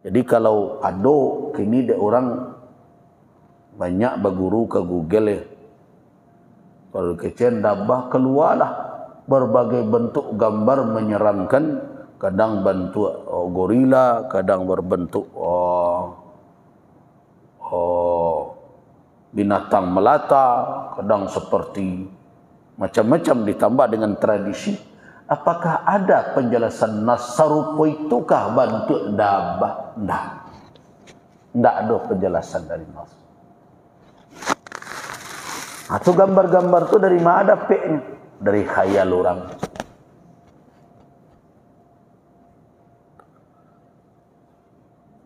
Jadi kalau ado kini de orang banyak berguru ke Google ya. Kalau kecil dabah keluarlah berbagai bentuk gambar menyeramkan, kadang bentuk gorila, kadang berbentuk binatang melata, kadang seperti macam-macam ditambah dengan tradisi. Apakah ada penjelasan nas sarupo itukah bentuk dabah? Tidak ada penjelasan dari nas. Atau gambar-gambar itu dari mana dapetnya? Dari khayal orang.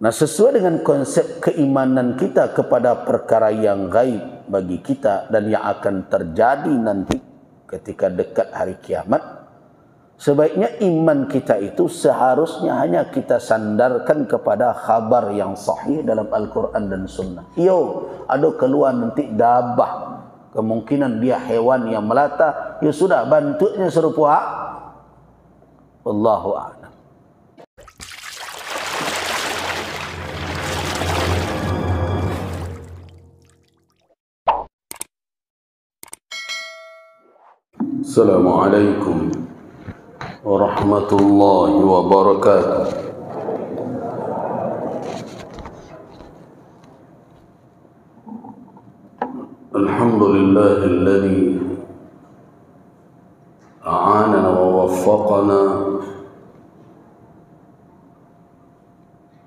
Nah, sesuai dengan konsep keimanan kita kepada perkara yang gaib bagi kita dan yang akan terjadi nanti ketika dekat hari kiamat, sebaiknya iman kita itu seharusnya hanya kita sandarkan kepada khabar yang sahih dalam Al-Quran dan Sunnah. Yo, ada keluar nanti dabah, kemungkinan dia hewan yang melata, ya sudah, bentuknya serupa. Wallahu a'lam. Assalamualaikum warahmatullahi wabarakatuh. Alhamdulillahilladzi a'anana wa waffaqana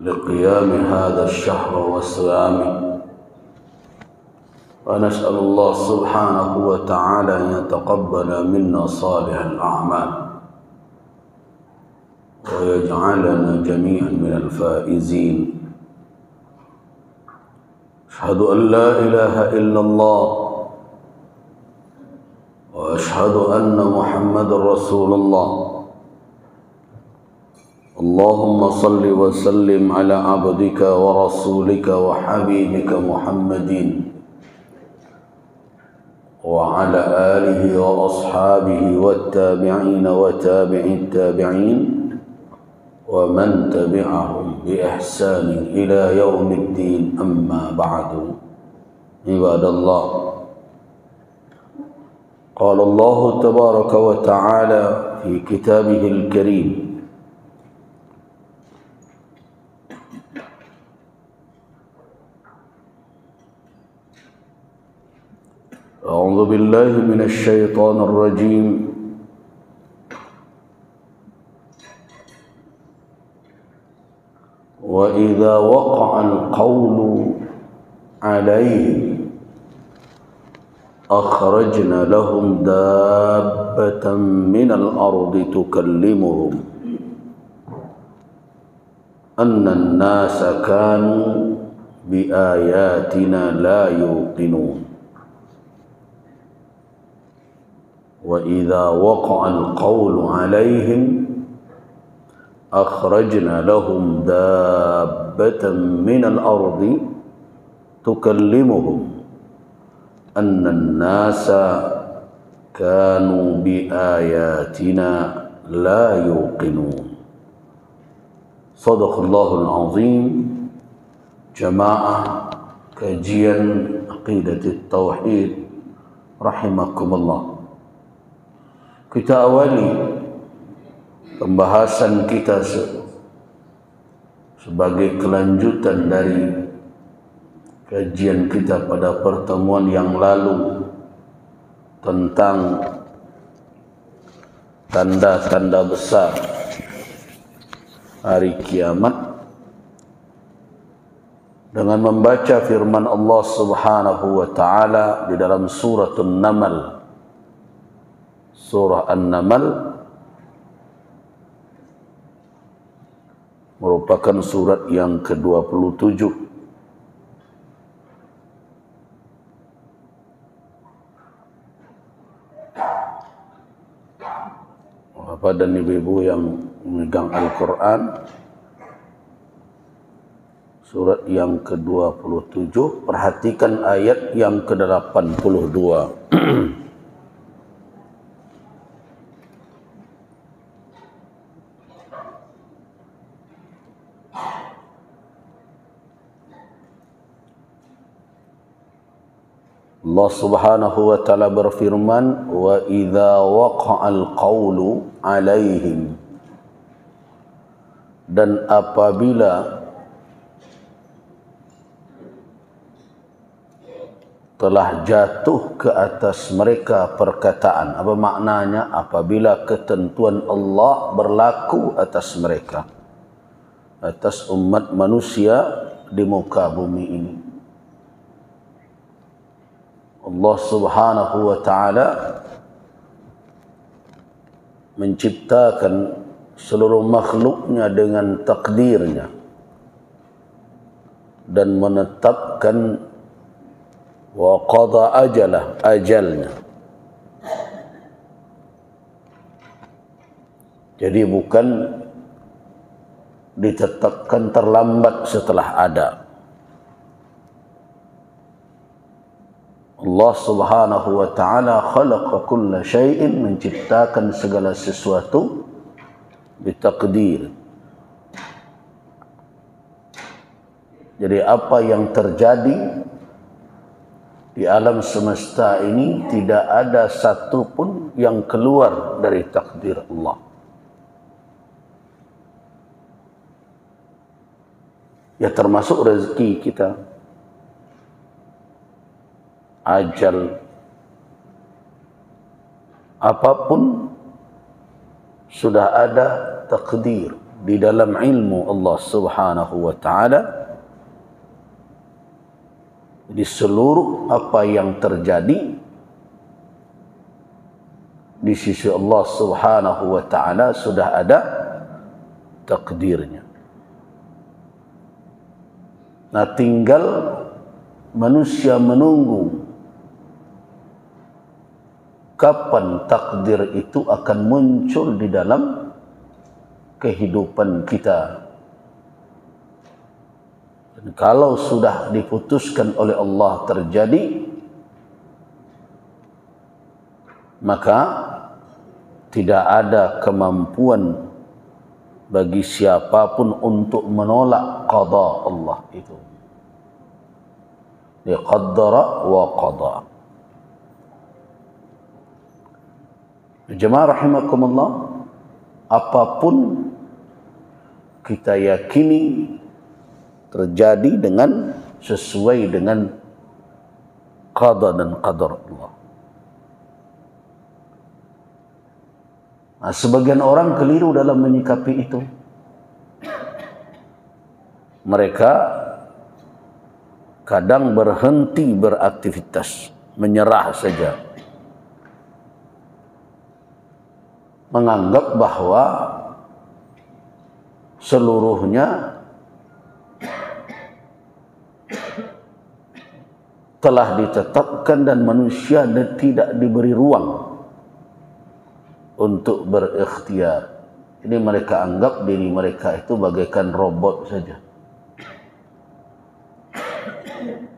liqiyam hadha ash-shahr wa siyamih. ونسأل الله سبحانه وتعالى أن يتقبل منا صالح الأعمال ويجعلنا جميعا من الفائزين. أشهد أن لا إله إلا الله وأشهد أن محمد رسول الله. اللهم صل وسلم على عبدك ورسولك وحبيبك محمد وعلى آله وأصحابه والتابعين وتابع التابعين ومن تبعهم بإحسان إلى يوم الدين. أما بعد، عباد الله، قال الله تبارك وتعالى في كتابه الكريم: أعوذ بالله من الشيطان الرجيم. وإذا وقع القول عليهم أخرجنا لهم دابة من الأرض تكلمهم أن الناس كانوا بآياتنا لا يوقنون. وإذا وقع القول عليهم أخرجنا لهم دابة من الأرض تكلمهم أن الناس كانوا بآياتنا لا يوقنون. صدق الله العظيم. جماعة kajian Aqidatul Tauhid rahimakumullah. Kita awali pembahasan kita sebagai kelanjutan dari kajian kita pada pertemuan yang lalu tentang tanda-tanda besar hari kiamat dengan membaca firman Allah Subhanahu wa taala di dalam surah An-Naml. Surah An-Naml merupakan surat yang ke-27. Bapak dan Ibu-ibu yang memegang Al-Quran, surat yang ke-27, perhatikan ayat yang ke-82. Allah Subhanahu wa taala berfirman, wa idza waqa'al qawlu 'alaihim, dan apabila telah jatuh ke atas mereka perkataan. Apa maknanya? Apabila ketentuan Allah berlaku atas mereka, atas umat manusia di muka bumi ini. Allah Subhanahu wa taala menciptakan seluruh makhluknya dengan takdirnya dan menetapkan wa qada ajalnya. Jadi bukan ditetapkan terlambat setelah ada. Allah Subhanahu wa taala khalaqa kulla syai'in, menciptakan segala sesuatu bitakdir. Jadi apa yang terjadi di alam semesta ini tidak ada satu pun yang keluar dari takdir Allah. Ya termasuk rezeki kita, ajal, apapun sudah ada takdir di dalam ilmu Allah Subhanahu wa taala. Di seluruh apa yang terjadi di sisi Allah Subhanahu wa taala sudah ada takdirnya. Nah, tinggal manusia menunggu kapan takdir itu akan muncul di dalam kehidupan kita. Dan kalau sudah diputuskan oleh Allah terjadi, maka tidak ada kemampuan bagi siapapun untuk menolak qada Allah itu. Dia qaddara wa qada. Jemaah rahimakumullah, apapun kita yakini terjadi dengan sesuai dengan qada dan qadar Allah. Nah, sebagian orang keliru dalam menyikapi itu. Mereka kadang berhenti beraktivitas, menyerah saja, menganggap bahwa seluruhnya telah ditetapkan dan manusia tidak diberi ruang untuk berikhtiar. Ini mereka anggap diri mereka itu bagaikan robot saja.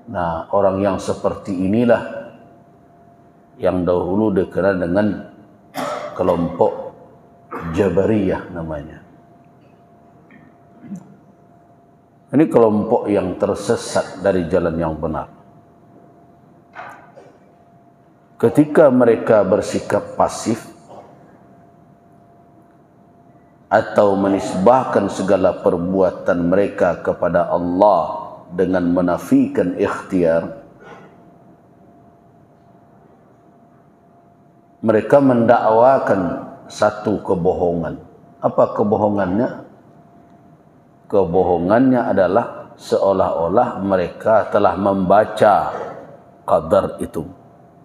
Nah, orang yang seperti inilah yang dahulu dikenal dengan kelompok Jabariyah namanya. Ini kelompok yang tersesat dari jalan yang benar. Ketika mereka bersikap pasif atau menisbahkan segala perbuatan mereka kepada Allah dengan menafikan ikhtiar, mereka mendakwakan satu kebohongan. Apa kebohongannya? Kebohongannya adalah seolah-olah mereka telah membaca qadar itu,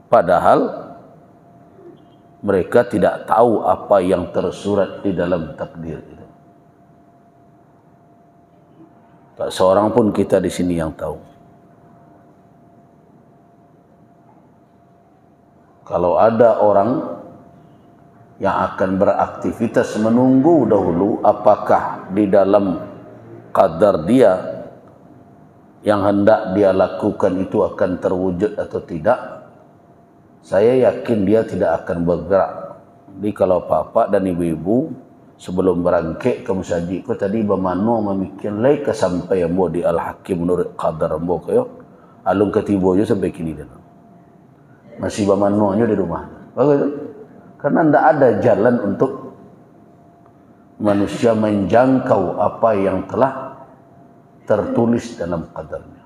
padahal mereka tidak tahu apa yang tersurat di dalam takdir itu. Tak seorang pun kita di sini yang tahu. Kalau ada orang yang akan beraktivitas menunggu dahulu apakah di dalam qadar dia yang hendak dia lakukan itu akan terwujud atau tidak, saya yakin dia tidak akan bergerak. Jadi kalau bapak dan ibu-ibu sebelum berangkat ke masjid, ko tadi bamano memikir lay kesampaian mo di al-hakim menurut qadar mo kayo, alung ketibo yo sampai kini dan. masih bamanunya di rumah. Begitu. Karena tidak ada jalan untuk manusia menjangkau apa yang telah tertulis dalam qadarnya.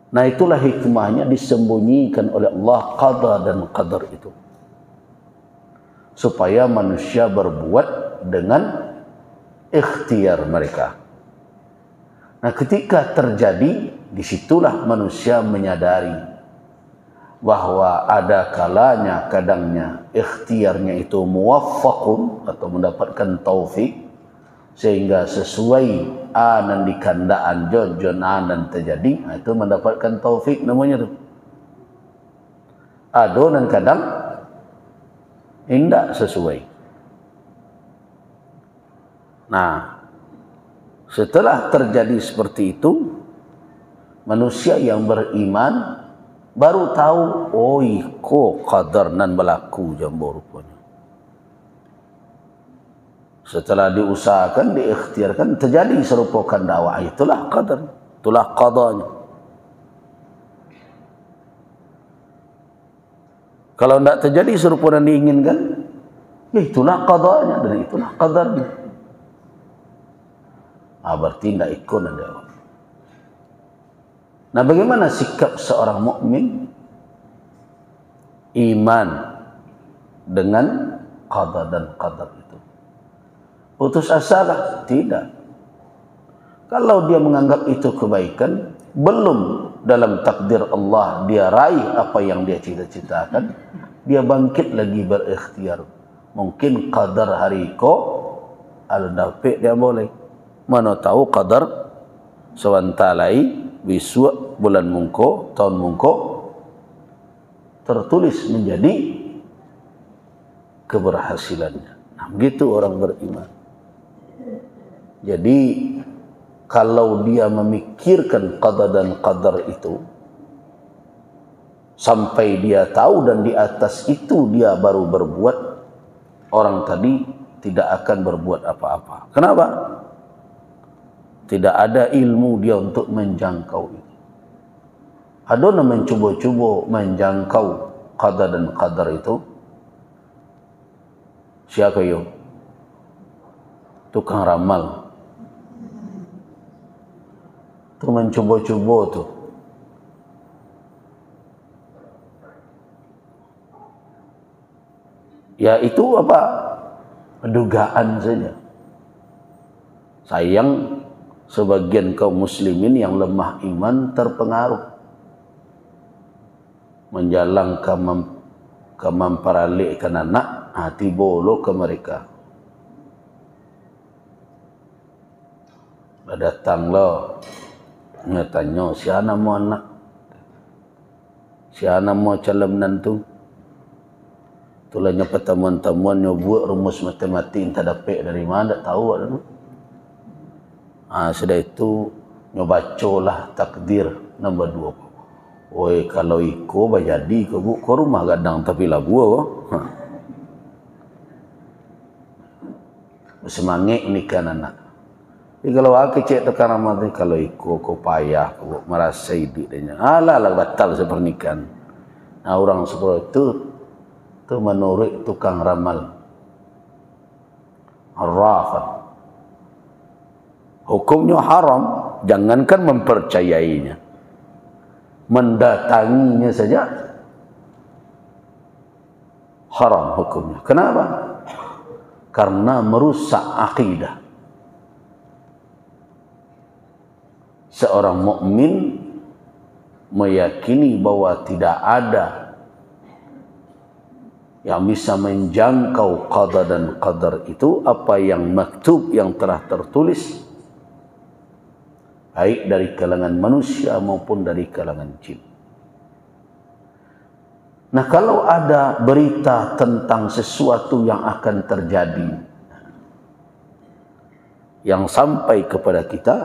Nah, itulah hikmahnya disembunyikan oleh Allah qada dan qadar itu, supaya manusia berbuat dengan ikhtiar mereka. Nah, ketika terjadi, disitulah manusia menyadari bahwa ada kalanya, kadangnya ikhtiarnya itu muwaffaqun atau mendapatkan taufik, sehingga sesuai anan dikandaan jojon anan terjadi, itu mendapatkan taufik namanya tu. Ado dan kadang tidak sesuai. Nah, setelah terjadi seperti itu, manusia yang beriman baru tahu, oh iko qadar nan berlaku jambo rupanya. Setelah diusahakan, diikhtiarkan, terjadi serupakan dakwah, itulah qadar, itulah qadanya. Kalau tidak terjadi serupa yang diinginkan, ya itulah qadanya dan itulah qadarnya. Berarti tidak ikut ada. Nah, bagaimana sikap seorang mukmin iman dengan qada dan qadar itu? Putus asa kah? Tidak. Kalau dia menganggap itu kebaikan, belum dalam takdir Allah dia raih apa yang dia cita-citakan, dia bangkit lagi berikhtiar. Mungkin qadar hari ko al-dafiq dia boleh. Mana tahu qadar sewantalai bisu bulan mungko tahun mungko tertulis menjadi keberhasilannya. Nah, begitu orang beriman. Jadi kalau dia memikirkan qada dan qadar itu sampai dia tahu dan di atas itu dia baru berbuat, orang tadi tidak akan berbuat apa-apa. Kenapa? Tidak ada ilmu dia untuk menjangkau itu. Ada yang mencuba-cuba menjangkau qada dan qadar itu. Siapa yo? Tukang ramal. Tu mencuba-cuba tu. Ya itu apa? Dugaan saja. Sayang sebagian kaum muslimin yang lemah iman terpengaruh menjalang ke memperalihkan anak, hati bolo ke mereka. Datang lo tanya siapa mau anak, siapa mau calon menantu. Tulahnya pertemuan-temuan buat rumus matematik tak dapat dari mana, tak tahu ada tu. Sudah itu nyobacolah takdir nombor 2. Oi kalau iko bajadi ko bu ko rumah gadang tapi labu ko. Semangat nikah anak. Jadi kalau aku cek tekan amat kalau iko ko payah ko merasa idiknya. Alah batal sepernikahan. Nah, orang seperti itu menurut tukang ramal. Arrafan. Hukumnya haram, jangankan mempercayainya, mendatanginya saja haram hukumnya. Kenapa? Karena merusak akidah. Seorang mukmin meyakini bahwa tidak ada yang bisa menjangkau qada dan qadar itu, apa yang maktub, yang telah tertulis, baik dari kalangan manusia maupun dari kalangan jin. Nah, kalau ada berita tentang sesuatu yang akan terjadi yang sampai kepada kita,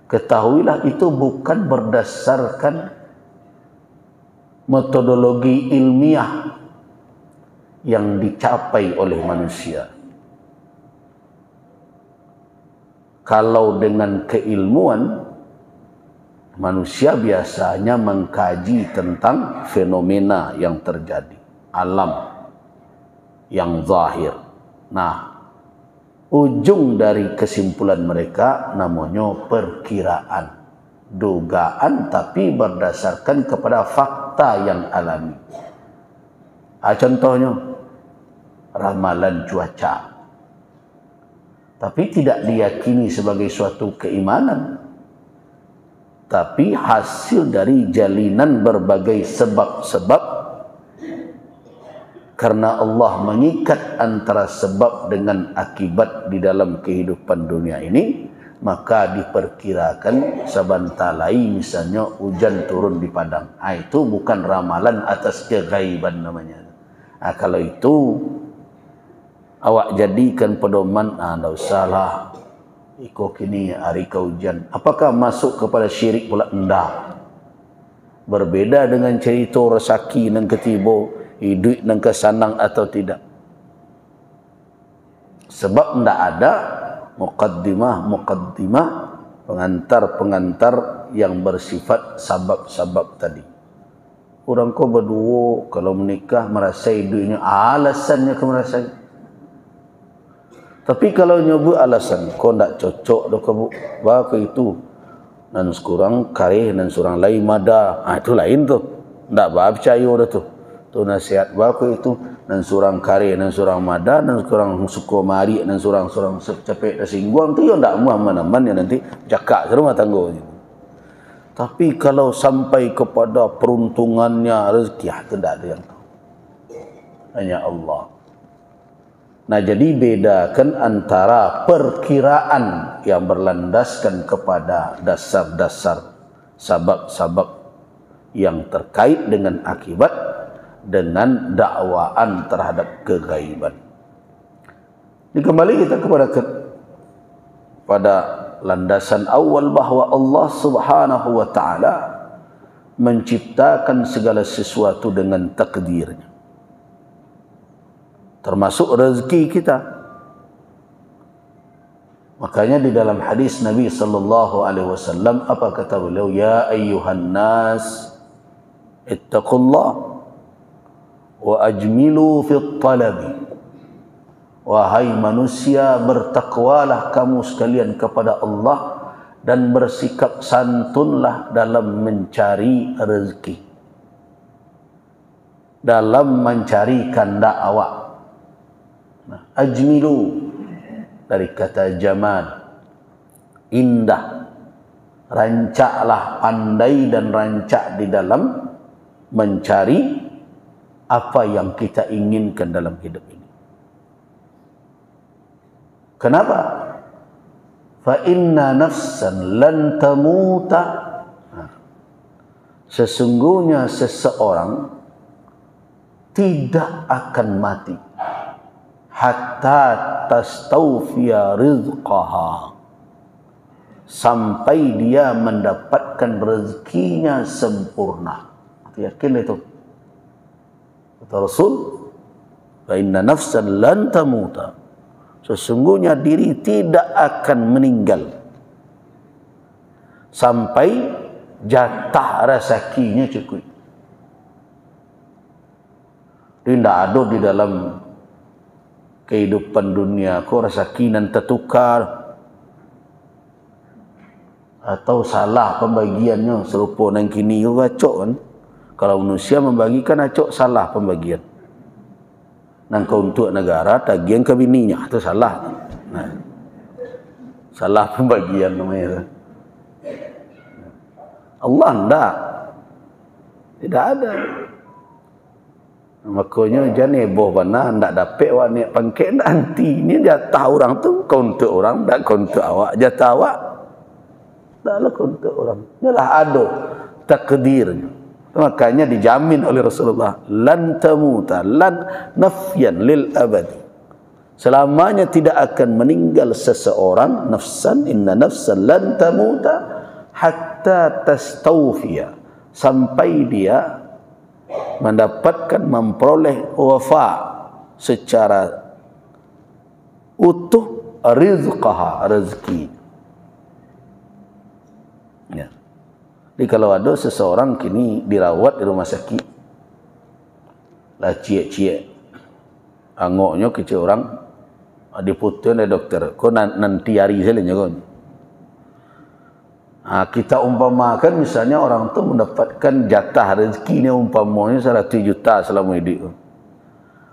ketahuilah itu bukan berdasarkan metodologi ilmiah yang dicapai oleh manusia. Kalau dengan keilmuan, manusia biasanya mengkaji tentang fenomena yang terjadi, alam yang zahir. Nah, ujung dari kesimpulan mereka namanya perkiraan, dugaan, tapi berdasarkan kepada fakta yang alami. Contohnya ramalan cuaca, tapi tidak diyakini sebagai suatu keimanan, tapi hasil dari jalinan berbagai sebab-sebab. Karena Allah mengikat antara sebab dengan akibat di dalam kehidupan dunia ini, maka diperkirakan sabantalai misalnya hujan turun di padang. Itu bukan ramalan atas kegaiban namanya. Kalau itu awak jadikan pedoman, tidak usahlah ikut kini hari ke hujan. Apakah masuk kepada syirik pula? Enggak. Berbeda dengan cerita resaki dan ketibo, hidup dan kesanang atau tidak. Sebab tidak ada muqaddimah, pengantar-pengantar yang bersifat sabab-sabab tadi. Orang kau berdua kalau menikah merasa hidupnya alasannya ke merasa. Tapi kalau nyoba alasan kau tidak cocok dah kau buat itu, dan sekurang kareh dan seorang lain mada, itu lain tu. Tak percaya dah tu. Tu nasihat bapa itu, dan seorang kare dan seorang mada dan seorang suku mari dan seorang capek dan singguang tu yang tak mana-mana yang nanti cakap ke rumah tangga. Tapi kalau sampai kepada peruntungannya rezeki, itu tak ada yang tahu. Hanya Allah. Nah, jadi bedakan antara perkiraan yang berlandaskan kepada dasar-dasar sabab-sabab yang terkait dengan akibat dengan dakwaan terhadap kegaiban. Kembali kita pada landasan awal bahawa Allah Subhanahu wa taala menciptakan segala sesuatu dengan takdirnya, termasuk rezeki kita. Makanya di dalam hadis Nabi sallallahu alaihi wasallam apa kata beliau? Ya ayyuhan nas ittaqullah wa ajmilu fit talabi. Wahai manusia, bertakwalah kamu sekalian kepada Allah dan bersikap santunlah dalam mencari rezeki, dalam mencari kehendak awak. Nah, ajmilu dari kata jamal, indah. Rancaklah, pandai dan rancak di dalam mencari apa yang kita inginkan dalam hidup ini. Kenapa? Fa inna nafsan lan tamuta. Sesungguhnya seseorang tidak akan mati hatta tastawfiya rizqaha, sampai dia mendapatkan rezekinya sempurna. Yakin itu? Kata Rasul, fa inna nafsan lan tamuta, sesungguhnya diri tidak akan meninggal sampai jatah rezekinya cukup. Tidak ada di dalam kehidupan dunia kau rezeki nan tertukar atau salah pembagiannya serupa nang kini kau acok kan. Kalau manusia membagikan acok salah pembagian. Nang kau untuk negara tagihan ke bininya, itu salah. Nah, salah pembagian namanya. Allah tidak ada. Makanya jangan boh bana ndak dapat awak ni pangkat nanti. Ini jatah orang tu kau untuk orang, ndak kau untuk awak. Jatah awak taklah kau untuk orang. Inilah ada takdirnya. Makanya dijamin oleh Rasulullah, lan tamuta, lan nafyan lil abadi. Selamanya tidak akan meninggal seseorang, nafsan, inna nafsan lan tamuta hatta tastawfiya, sampai dia mendapatkan, memperoleh wafa secara utuh rizqaha, rezeki. Ya. Jadi kalau ada seseorang kini dirawat di rumah sakit, lah cie-cie, angoknya kecil orang, diputuin oleh dokter, kau nanti hari saja kon. Kita umpamakan misalnya orang tu mendapatkan jatah rezeki ni umpamanya 100 juta selama hidup.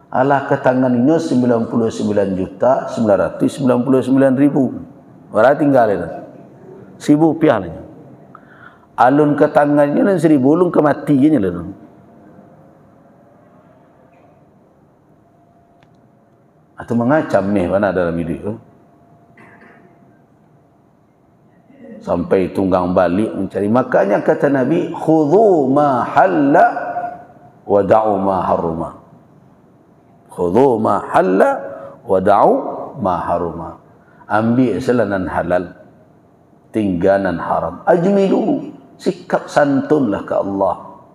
Alah ketangannya 99.999.000. Berarti tinggal itu 1.000 rupiah lah. Alun ke tangannya dan 1.000 ulung kematiannya lah. Atau mengacam nih mana dalam hidup. Sampai tunggang balik mencari. Makanya kata Nabi, khudhu ma halla wa da'u ma haruma. Khudhu ma halla wa da'u ma haruma. Ambil selanan halal, tinggalan haram. Ajmilu, sikap santunlah ke Allah.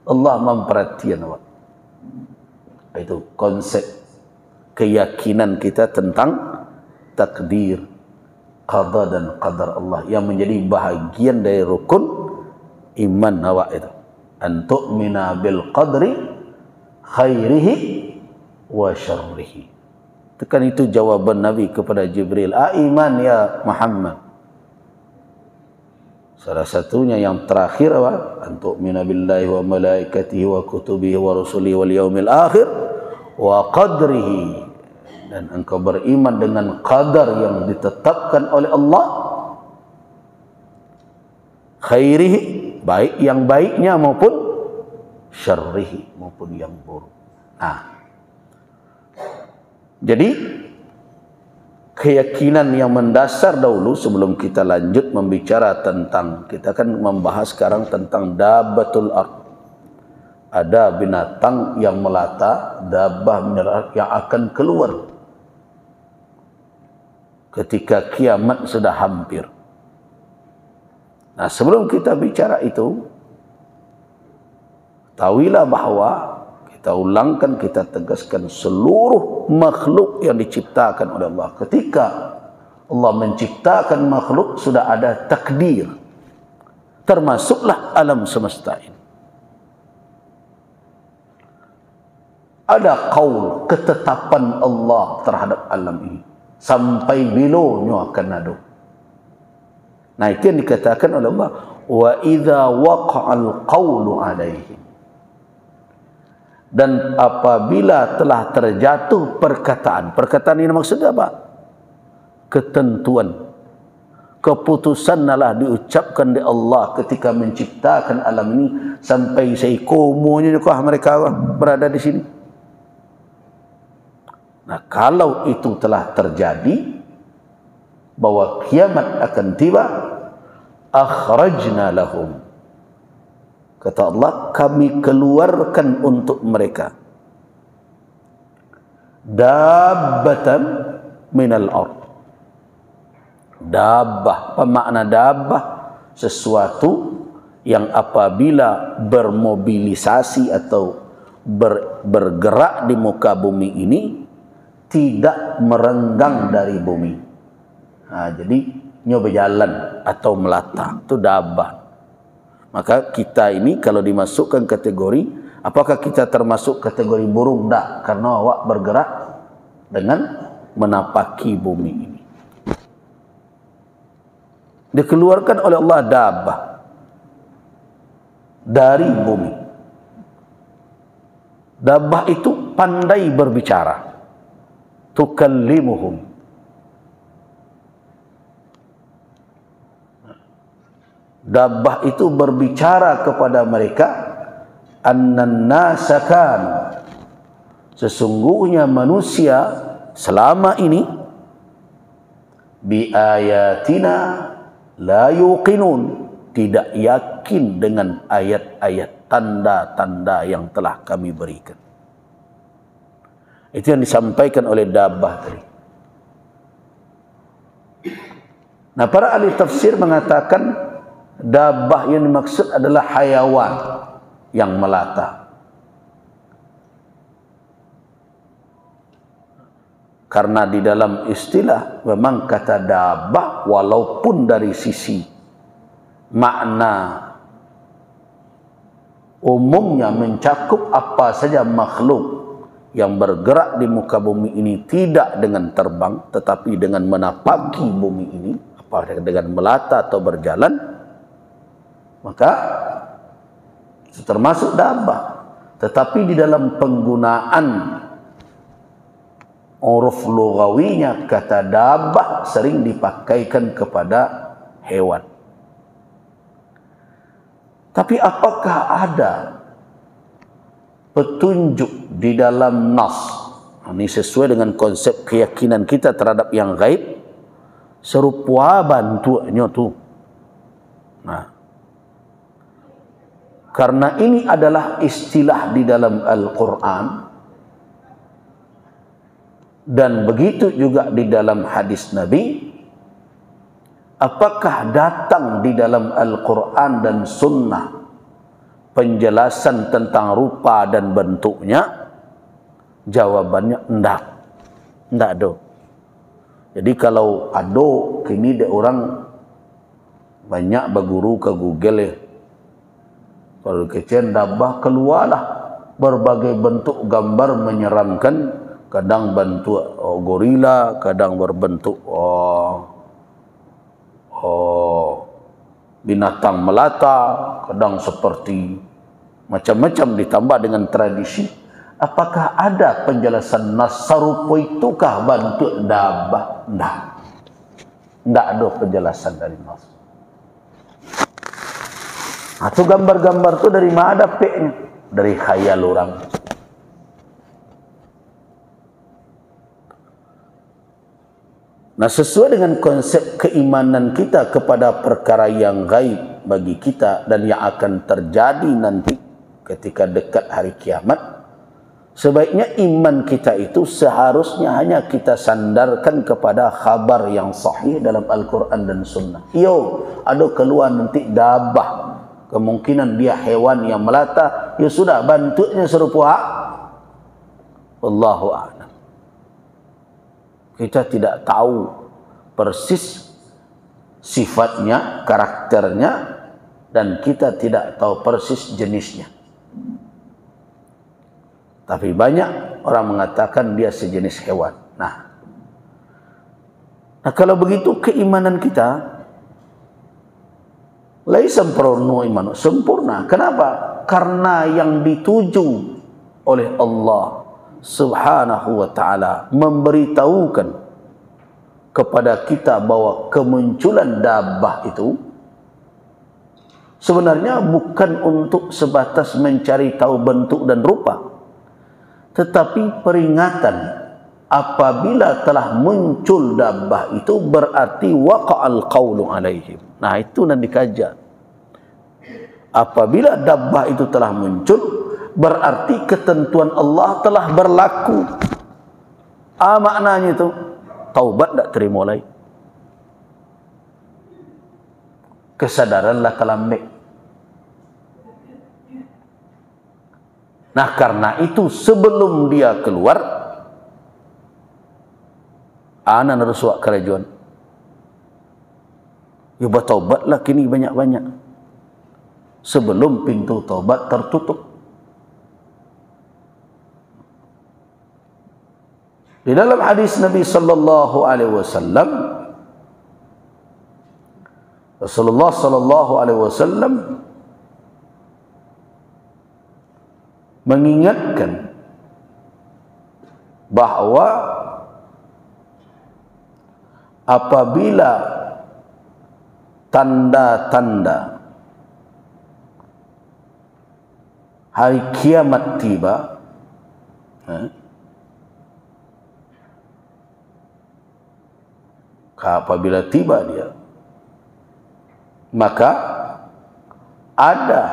Allah memperhatikan awak. Itu konsep keyakinan kita tentang takdir, qada dan qadar Allah yang menjadi bahagian dari rukun iman awak itu. An tu'mina bil qadri khairihi wa syarrihi. Tekan itu jawaban Nabi kepada Jibril. Iman ya Muhammad. Salah satunya yang terakhir apa? An tu'mina billahi wa malaikatihi wa kutubihi wa rusulihi wal yaumil akhir wa qadrihi. Dan engkau beriman dengan qadar yang ditetapkan oleh Allah, khairihi, baik yang baiknya maupun syarrihi, maupun yang buruk. Jadi keyakinan yang mendasar dahulu sebelum kita lanjut membicara tentang, kita akan membahas sekarang tentang dabbatul ard. Ada binatang yang melata, dabbah yang akan keluar ketika kiamat sudah hampir. Nah, sebelum kita bicara itu, tahuilah bahawa kita ulangkan, kita tegaskan seluruh makhluk yang diciptakan oleh Allah. Ketika Allah menciptakan makhluk, sudah ada takdir. Termasuklah alam semesta ini. Ada qaul, ketetapan Allah terhadap alam ini. Sampai bilanya akan ada. Nah, itu yang dikatakan oleh Allah. Wa idza waqa'al qawlu alaihim. Dan apabila telah terjatuh perkataan. Perkataan ini maksudnya apa? Ketentuan. Keputusan adalah diucapkan oleh Allah ketika menciptakan alam ini. Sampai seikomonya mereka berada di sini. Nah, kalau itu telah terjadi, bahwa kiamat akan tiba, akhrajna lahum. Kata Allah, kami keluarkan untuk mereka dabbatan minal ard. Dabbah, apa makna dabbah? Sesuatu yang apabila bermobilisasi atau bergerak di muka bumi ini, tidak merenggang dari bumi. Jadi nyoba jalan atau melata, itu dabbah. Maka kita ini kalau dimasukkan kategori, apakah kita termasuk kategori burung? Tak, karena awak bergerak dengan menapaki bumi ini. Dikeluarkan oleh Allah dabbah dari bumi. Dabbah itu pandai berbicara. Tukallimuhum. Dabbah itu berbicara kepada mereka, annan nasakan, sesungguhnya manusia selama ini bi ayatina la yuqinun, tidak yakin dengan ayat-ayat, tanda-tanda yang telah kami berikan. Itu yang disampaikan oleh dabbah tadi. Nah, para ahli tafsir mengatakan dabbah yang dimaksud adalah hayawan yang melata. Karena di dalam istilah memang kata dabbah walaupun dari sisi makna umumnya mencakup apa saja makhluk yang bergerak di muka bumi ini, tidak dengan terbang tetapi dengan menapaki bumi ini, apa dengan melata atau berjalan, maka itu termasuk dabbah. Tetapi di dalam penggunaan uruf lughawinya, kata dabbah sering dipakaikan kepada hewan. Tapi apakah ada petunjuk di dalam nas, ini sesuai dengan konsep keyakinan kita terhadap yang gaib, serupa bantuannya tu. Nah, karena ini adalah istilah di dalam Al-Quran, dan begitu juga di dalam hadis Nabi, apakah datang di dalam Al-Quran dan Sunnah penjelasan tentang rupa dan bentuknya? Jawabannya enggak. Enggak ada. Jadi kalau ada, kini dia orang banyak berguru ke Google ya. Kalau kecil dabbah, keluarlah berbagai bentuk gambar menyeramkan. Kadang bentuk gorila, kadang berbentuk binatang melata, kadang seperti macam-macam ditambah dengan tradisi. Apakah ada penjelasan nas sarupa itukah bentuk dabbah? Tidak ada penjelasan dari nas. Atau gambar-gambar itu dari mana dapetnya? Dari khayal orang. Nah, sesuai dengan konsep keimanan kita kepada perkara yang gaib bagi kita dan yang akan terjadi nanti ketika dekat hari kiamat, sebaiknya iman kita itu seharusnya hanya kita sandarkan kepada khabar yang sahih dalam Al-Quran dan Sunnah. Yo, ada keluar nanti dabbah, kemungkinan dia hewan yang melata, ya sudah, bentuknya serupa. Wallahu a'lam. Kita tidak tahu persis sifatnya, karakternya, dan kita tidak tahu persis jenisnya. Tapi banyak orang mengatakan dia sejenis hewan. Nah, kalau begitu keimanan kita laisa sempurna iman, sempurna. Kenapa? Karena yang dituju oleh Allah Subhanahu wa ta'ala memberitahukan kepada kita bahwa kemunculan dabbah itu sebenarnya bukan untuk sebatas mencari tahu bentuk dan rupa, tetapi peringatan apabila telah muncul dabbah itu berarti waqa'al qawlu alaihim. Nah, itu yang dikaji. Apabila dabbah itu telah muncul, berarti ketentuan Allah telah berlaku. Maknanya itu taubat tak terima lagi. Kesadaranlah kelambek. Nah, karena itu sebelum dia keluar, ana narusuk kerajaan. Ya bertaubatlah kini banyak-banyak sebelum pintu taubat tertutup. Di dalam hadis Nabi sallallahu alaihi wasallam, Rasulullah sallallahu alaihi wasallam mengingatkan bahawa apabila tanda-tanda hari kiamat tiba, apabila tiba dia, maka ada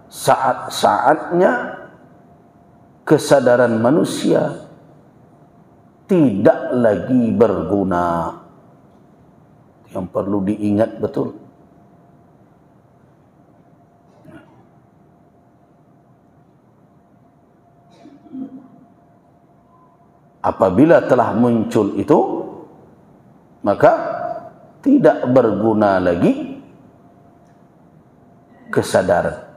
saat-saatnya kesadaran manusia tidak lagi berguna. Yang perlu diingat betul. Apabila telah muncul itu, maka tidak berguna lagi kesadaran.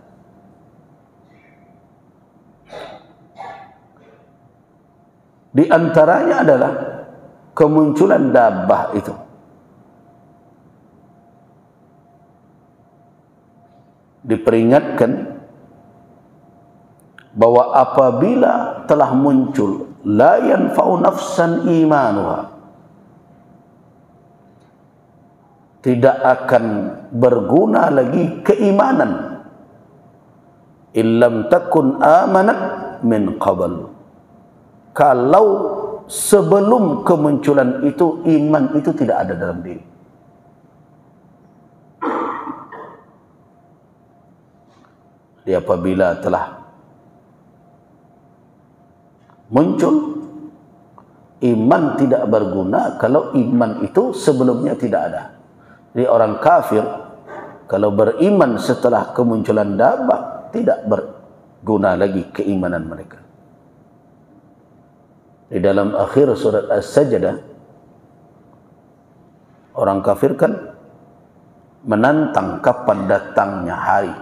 Di antaranya adalah kemunculan dabbah itu. Diperingatkan bahwa apabila telah muncul la yanfa'u nafsan imanuha, tidak akan berguna lagi keimanan, illam takun amanat min qabl, kalau sebelum kemunculan itu iman itu tidak ada dalam diri. Dia apabila telah muncul, iman tidak berguna kalau iman itu sebelumnya tidak ada. Jadi orang kafir kalau beriman setelah kemunculan dabbah, tidak berguna lagi keimanan mereka. Di dalam akhir surat As-Sajdah, orang kafir kan menantang kapan datangnya hari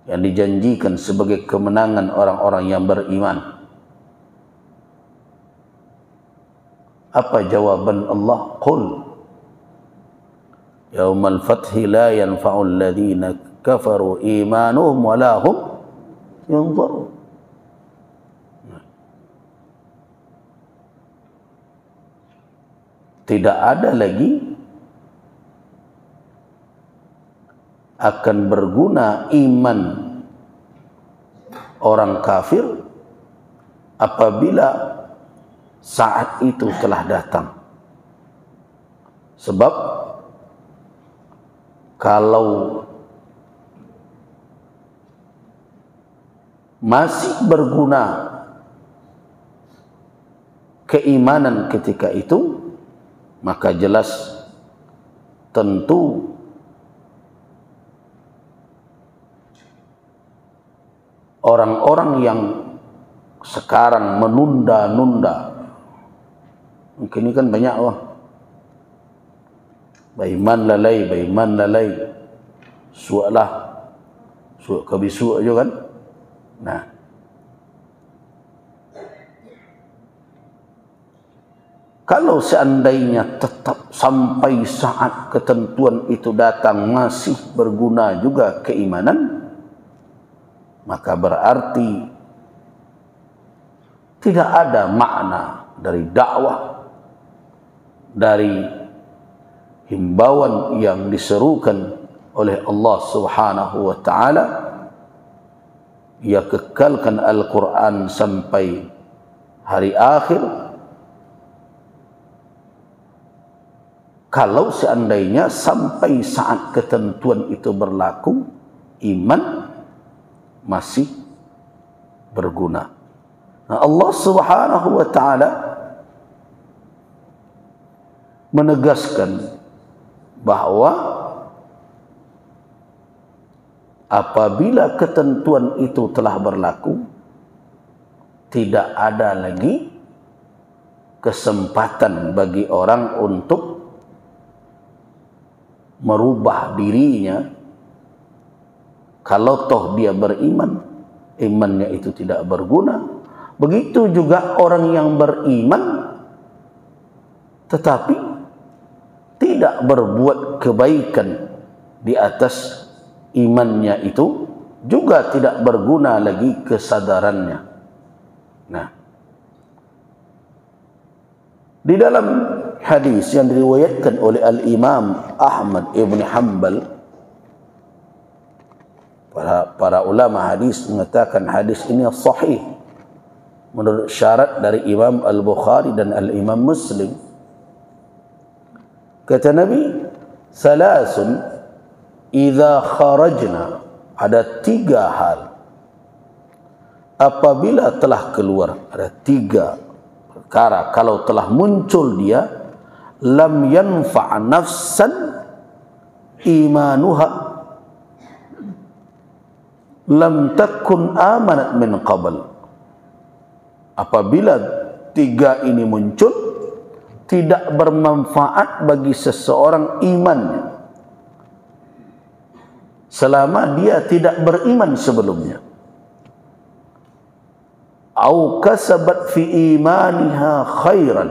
yang dijanjikan sebagai kemenangan orang-orang yang beriman. Apa jawaban Allah? Qul yaumal fathi la yanfa'ul ladhina kafaru imanuhum wa la hum yunzarun. Tidak ada lagi akan berguna iman orang kafir apabila saat itu telah datang. Sebab kalau masih berguna keimanan ketika itu, maka jelas tentu orang-orang yang sekarang menunda-nunda, mungkin ini kan banyak baiman lalai, suaklah, suak kabisuk aja kan. Nah, kalau seandainya tetap sampai saat ketentuan itu datang masih berguna juga keimanan, maka berarti tidak ada makna dari dakwah, dari himbauan yang diserukan oleh Allah Subhanahu wa taala. Ia kekalkan Al-Quran sampai hari akhir kalau seandainya sampai saat ketentuan itu berlaku iman masih berguna. Nah, Allah Subhanahu wa taala menegaskan bahwa apabila ketentuan itu telah berlaku, tidak ada lagi kesempatan bagi orang untuk merubah dirinya. Kalau toh dia beriman, imannya itu tidak berguna. Begitu juga orang yang beriman tetapi tidak berbuat kebaikan di atas imannya itu, juga tidak berguna lagi kesadarannya. Nah, di dalam hadis yang diriwayatkan oleh Al-Imam Ahmad Ibn Hanbal, para ulama hadis mengatakan hadis ini sahih menurut syarat dari Imam Al-Bukhari dan Al-Imam Muslim. Kata Nabi, salasun idza kharajna, ada 3 hal apabila telah keluar, ada 3 perkara kalau telah muncul dia, lam yanfa' nafsan imanuha lam takun amanat min qabl. Apabila 3 ini muncul, tidak bermanfaat bagi seseorang imannya selama dia tidak beriman sebelumnya. au kasabat fi imaniha khairan,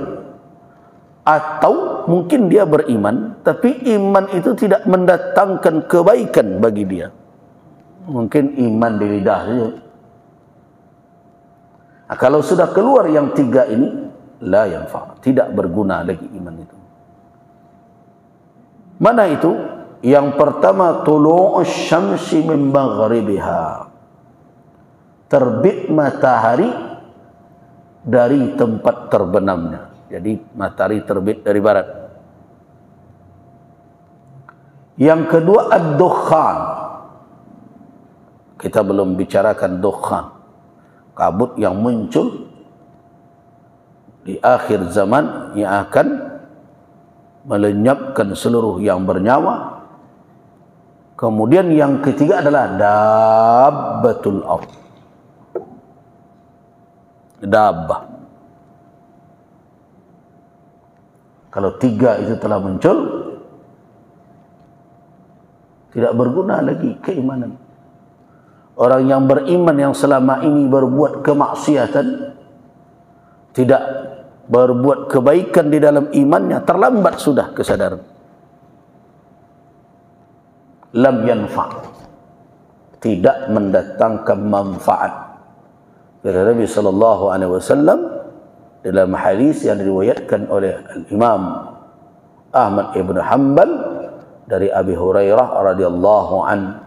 atau mungkin dia beriman tapi iman itu tidak mendatangkan kebaikan bagi dia. Mungkin iman di lidah saja. Nah, kalau sudah keluar yang tiga ini, la yanfa, tidak berguna lagi iman itu. Mana itu? Yang pertama, tulu'us syamsi min maghribiha, terbit matahari dari tempat terbenamnya. Jadi matahari terbit dari barat. Yang kedua, ad-dukhan. Kita belum bicarakan dukhan, kabut yang muncul di akhir zaman yang akan melenyapkan seluruh yang bernyawa. Kemudian yang ketiga adalah dabbatul ardh, dabbah. Kalau tiga itu telah muncul, tidak berguna lagi keimanan. Orang yang beriman yang selama ini berbuat kemaksiatan, tidak berbuat kebaikan di dalam imannya, terlambat sudah kesadaran. Lam yanfa', tidak mendatangkan manfaat. Kata Nabi sallallahu alaihi wasallam dalam hadis yang diriwayatkan oleh Imam Ahmad ibn Hanbal dari Abi Hurairah radhiyallahu anhu.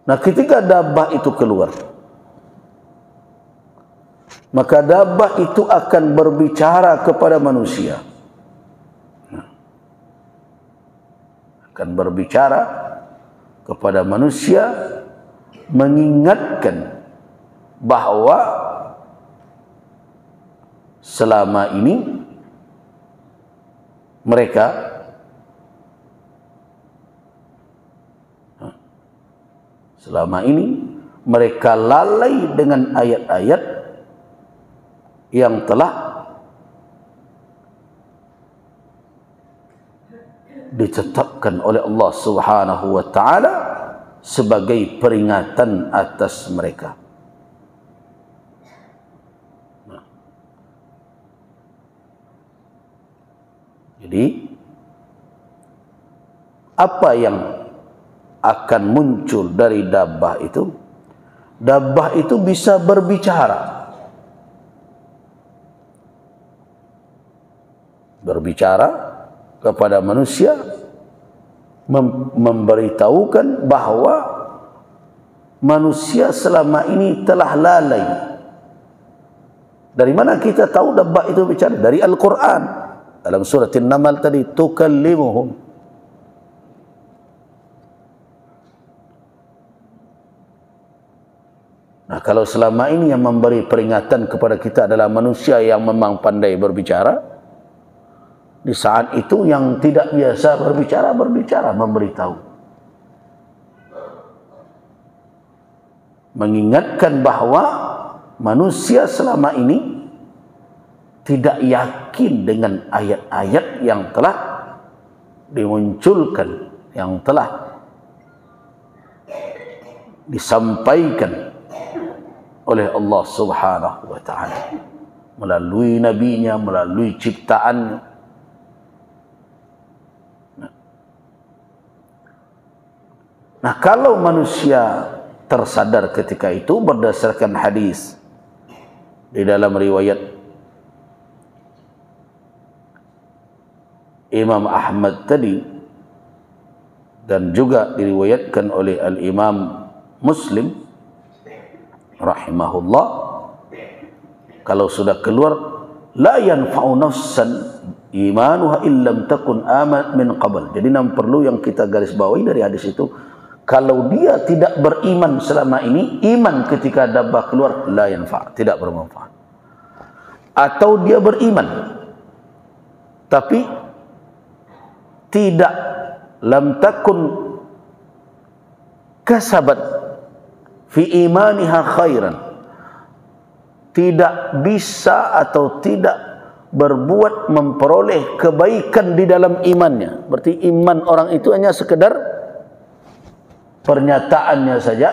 Nah, ketika dabbah itu keluar, maka dabbah itu akan berbicara kepada manusia. Akan berbicara kepada manusia, mengingatkan bahawa selama ini mereka lalai dengan ayat-ayat yang telah ditetapkan oleh Allah Subhanahu wa taala sebagai peringatan atas mereka. Jadi apa yang akan muncul dari dabbah itu? Dabbah itu bisa berbicara. Berbicara kepada manusia, memberitahukan bahawa manusia selama ini telah lalai. Dari mana kita tahu dabbah itu bicara? Dari Al-Quran. Dalam surat An-Naml tadi, tukallimuhum. Nah, kalau selama ini yang memberi peringatan kepada kita adalah manusia yang memang pandai berbicara, di saat itu yang tidak biasa berbicara, memberitahu. Mengingatkan bahawa manusia selama ini tidak yakin dengan ayat-ayat yang telah dimunculkan, yang telah disampaikan oleh Allah Subhanahu wa taala melalui nabinya, melalui ciptaannya. Nah, kalau manusia tersadar ketika itu berdasarkan hadis di dalam riwayat Imam Ahmad tadi dan juga diriwayatkan oleh Al-Imam Muslim rahimahullah, kalau sudah keluar, la yanfa'u nafsan imanuha illam takun amanat min qabl. Jadi perlu yang kita garis bawahi dari hadis itu, kalau dia tidak beriman selama ini, iman ketika dabbah keluar, la yanfa', tidak bermanfaat. Atau dia beriman tapi tidak, lam takun kasabat fi imaniha khairan, tidak bisa atau tidak berbuat memperoleh kebaikan di dalam imannya. Berarti iman orang itu hanya sekedar pernyataannya saja,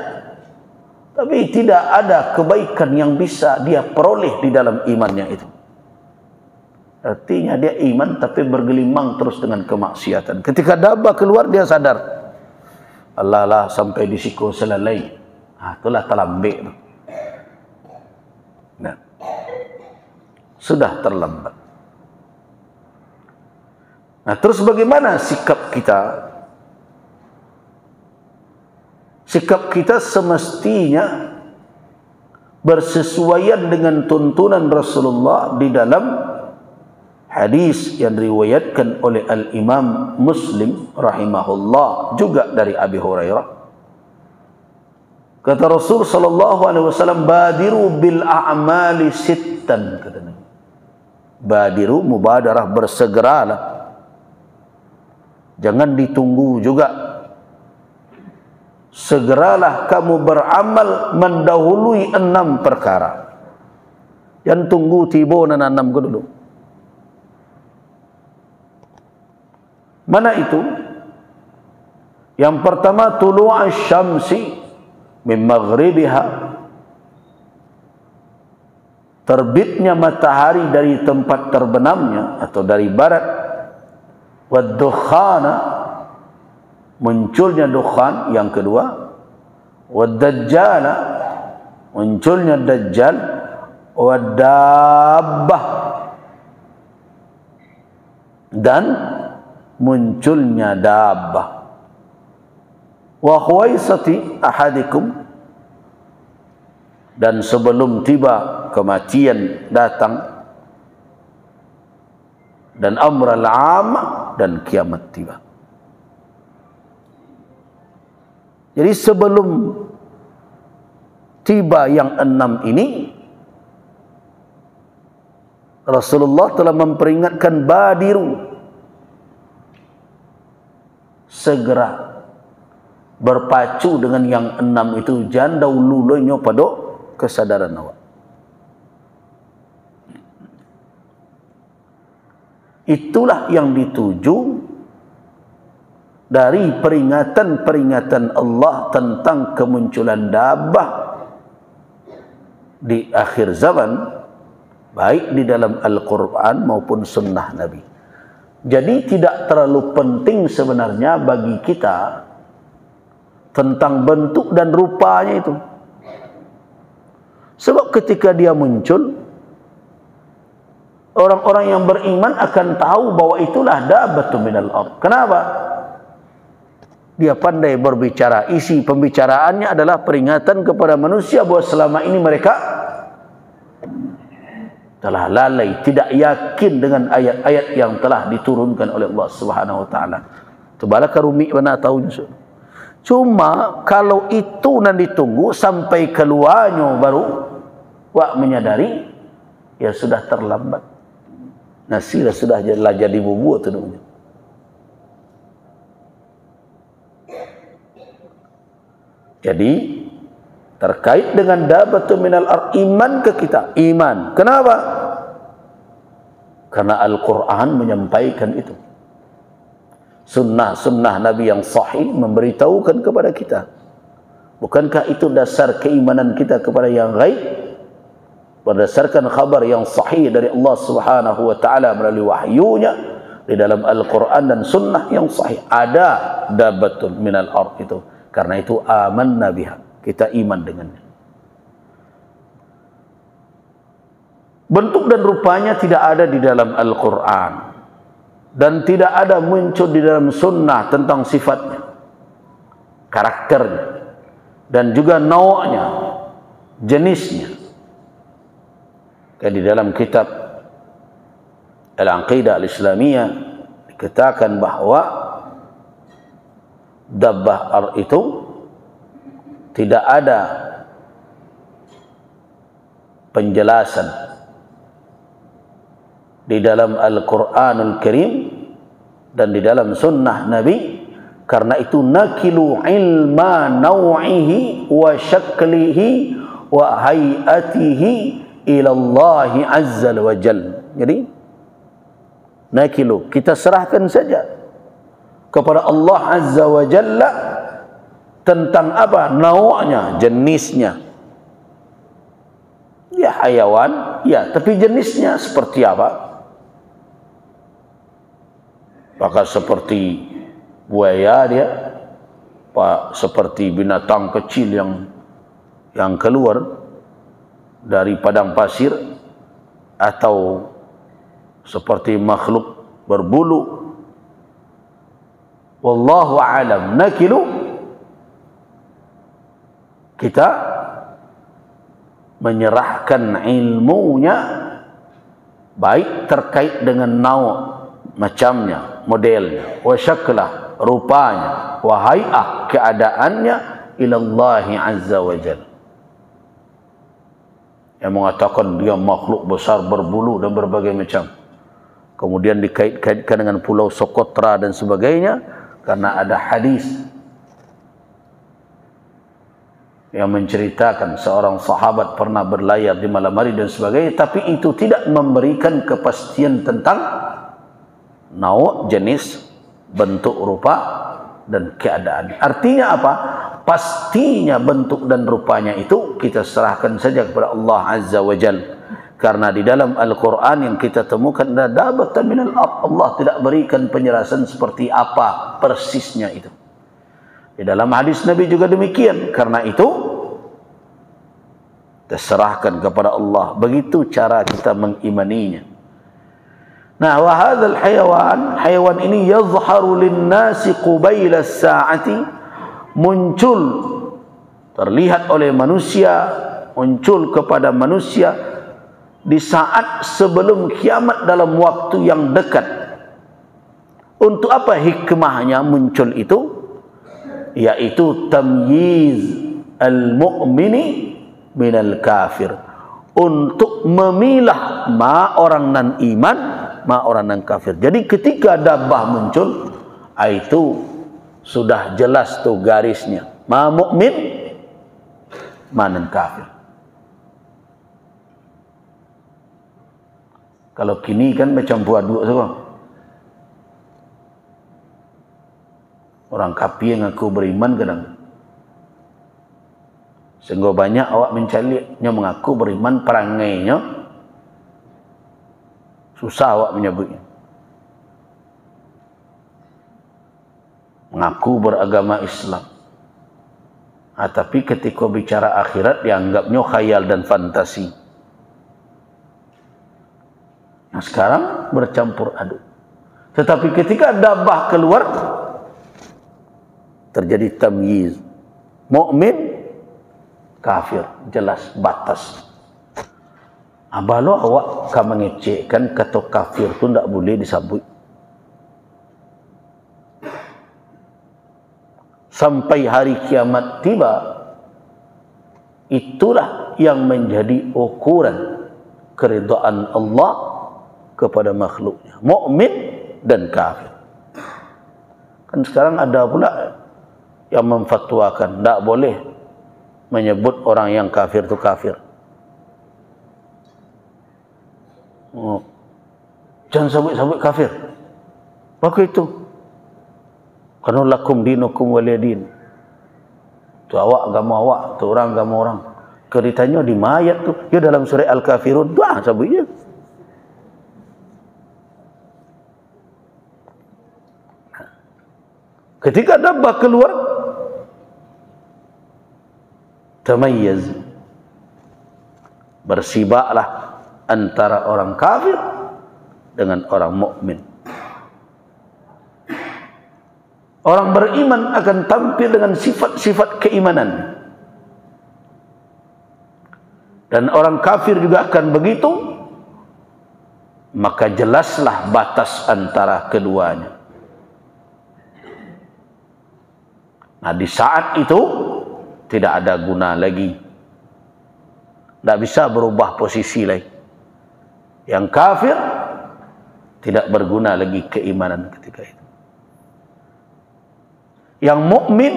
tapi tidak ada kebaikan yang bisa dia peroleh di dalam imannya itu. Artinya dia iman tapi bergelimang terus dengan kemaksiatan. Ketika dabah keluar dia sadar, Allah lah sampai di siku selalai. Itulah terlambat. Nah, sudah terlambat. Nah, terus bagaimana sikap kita? Sikap kita semestinya bersesuaian dengan tuntunan Rasulullah di dalam hadis yang diriwayatkan oleh Al-Imam Muslim rahimahullah, juga dari Abi Hurairah. Kata Rasul sallallahu alaihi wasallam, badiru bil a'mali sittan, kata Nabi. Badiru, mubadarah, bersegeralah. Jangan ditunggu juga. Segeralah kamu beramal mendahului 6 perkara. Yang tunggu tiba na 6 ke dulu. Mana itu? Yang pertama, tulu'ash syamsi min maghribiha. Terbitnya matahari dari tempat terbenamnya atau dari barat. Wad dukhana, munculnya dukhan. Yang kedua, wad dajjala, munculnya dajjal. Wad dabbah, dan munculnya dabbah. Wa khuwaisati ahadikum, dan sebelum tiba kematian datang. Dan amral amma, dan kiamat tiba. Jadi sebelum tiba yang 6 ini, Rasulullah telah memperingatkan, badiru, segera berpacu dengan yang 6 itu, jangan dahulu pada kesadaran awak. Itulah yang dituju dari peringatan-peringatan Allah tentang kemunculan dabbah di akhir zaman, baik di dalam Al-Quran maupun sunnah Nabi. Jadi tidak terlalu penting sebenarnya bagi kita tentang bentuk dan rupanya itu. Sebab ketika dia muncul, orang-orang yang beriman akan tahu bahwa itulah dabbatun minal ard. Kenapa? Dia pandai berbicara. Isi pembicaraannya adalah peringatan kepada manusia bahwa selama ini mereka telah lalai, tidak yakin dengan ayat-ayat yang telah diturunkan oleh Allah Subhanahu wa taala. Tebalaka rumi mana tahu. Cuma kalau itu nanti ditunggu sampai keluarnya baru wak menyadari, ya sudah terlambat. Nasi sudah jadi bubur tu namanya. Jadi terkait dengan dabbatun minal ard, iman ke kita, iman. Kenapa? Karena Al-Quran menyampaikan itu. Sunnah Nabi yang sahih memberitahukan kepada kita. Bukankah itu dasar keimanan kita kepada yang gaib? Berdasarkan khabar yang sahih dari Allah Subhanahu wa taala melalui wahyunya di dalam Al-Quran dan sunnah yang sahih, ada dabbatun minal ard itu. Karena itu amanna biha, kita iman dengannya. Bentuk dan rupanya tidak ada di dalam Al-Quran, dan tidak ada muncul di dalam sunnah tentang sifatnya, karakternya, dan juga nau'nya, jenisnya. Di dalam kitab Al-Aqidah Al-Islamiyah dikatakan bahwa dabbah itu tidak ada penjelasan di dalam Al-Quranul Karim dan di dalam sunnah Nabi, karena itu nakilu ilma naw'ihi wa syaklihi wa hayatihi ilallahi azza wa jal. Jadi nakilu, kita serahkan saja kepada Allah azza wa jalla tentang apa? Nau'nya, jenisnya, hayawan, ya, tapi jenisnya seperti apa? Apakah seperti buaya dia, Pak, seperti binatang kecil yang keluar dari padang pasir, atau seperti makhluk berbulu? Wallahu a'lam. Nakilu, kita menyerahkan ilmunya, baik terkait dengan nauk, macamnya, modelnya, wa syaklah, rupanya, wa hay'ah, keadaannya, ilallahi azza wa jalla. Yang mengatakan dia makhluk besar berbulu dan berbagai macam, kemudian dikait-kaitkan dengan Pulau Socotra dan sebagainya, karena ada hadis yang menceritakan seorang sahabat pernah berlayar di malam hari dan sebagainya, tapi itu tidak memberikan kepastian tentang nauk, jenis, bentuk, rupa, dan keadaan. Artinya apa? Pastinya bentuk dan rupanya itu kita serahkan saja kepada Allah Azza wa Jalla. Karena di dalam Al-Quran yang kita temukan, dabatan minal ard, Allah tidak berikan penjelasan seperti apa persisnya itu. Di dalam hadis Nabi juga demikian. Karena itu kita serahkan kepada Allah. Begitu cara kita mengimaninya. Nah, wa hadzal hayawan ini yazharu lin-nasi qubaila as-sa'ati, muncul, terlihat oleh manusia, muncul kepada manusia di saat sebelum kiamat dalam waktu yang dekat. Untuk apa hikmahnya muncul itu? Yaitu tamyiz al-mu'mini minal kafir, untuk memilah ma orang nan iman, ma orang nan kafir. Jadi ketika dabbah muncul, itu sudah jelas tuh garisnya, ma mukmin, ma nan kafir. Kalau kini kan macam buat-buat semua. Orang kafir yang aku beriman kadang. Sehingga banyak awak mencalinya mengaku beriman, perangainya susah awak menyebutnya. Mengaku beragama Islam, tapi ketika bicara akhirat dianggapnya khayal dan fantasi. Nah, sekarang bercampur aduk. Tetapi ketika dabbah keluar, terjadi tamyiz, mukmin, kafir, jelas batas. Abalo awak kan mengecekkan kata kafir tu tidak boleh disebut. Sampai hari kiamat tiba, itulah yang menjadi ukuran keridhaan Allah kepada makhluknya, mukmin dan kafir. Kan sekarang ada pula yang memfatwakan tidak boleh menyebut orang yang kafir itu kafir. Jangan sebut-sebut kafir. Maka itu, karena lakum dinukum waliyadin. Tu awak agama awak, tu orang agama orang. Ceritanya di mayat tu, ya dalam surah Al-Kafirun, doa sebutnya. Ketika dabbah keluar, tamayyaz, bersibaklah antara orang kafir dengan orang mukmin. Orang beriman akan tampil dengan sifat-sifat keimanan, dan orang kafir juga akan begitu. Maka jelaslah batas antara keduanya. Nah, di saat itu tidak ada guna lagi, tidak bisa berubah posisi lagi. Yang kafir tidak berguna lagi keimanan ketika itu. Yang mukmin,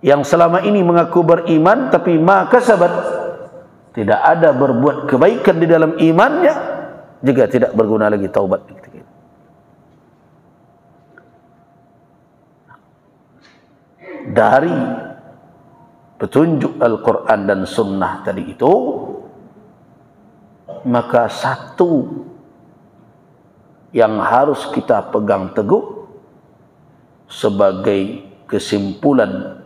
yang selama ini mengaku beriman tapi ma kasabat, tidak ada berbuat kebaikan di dalam imannya, juga tidak berguna lagi taubat ketika itu. Dari petunjuk Al-Quran dan Sunnah tadi itu, maka satu yang harus kita pegang teguh sebagai kesimpulan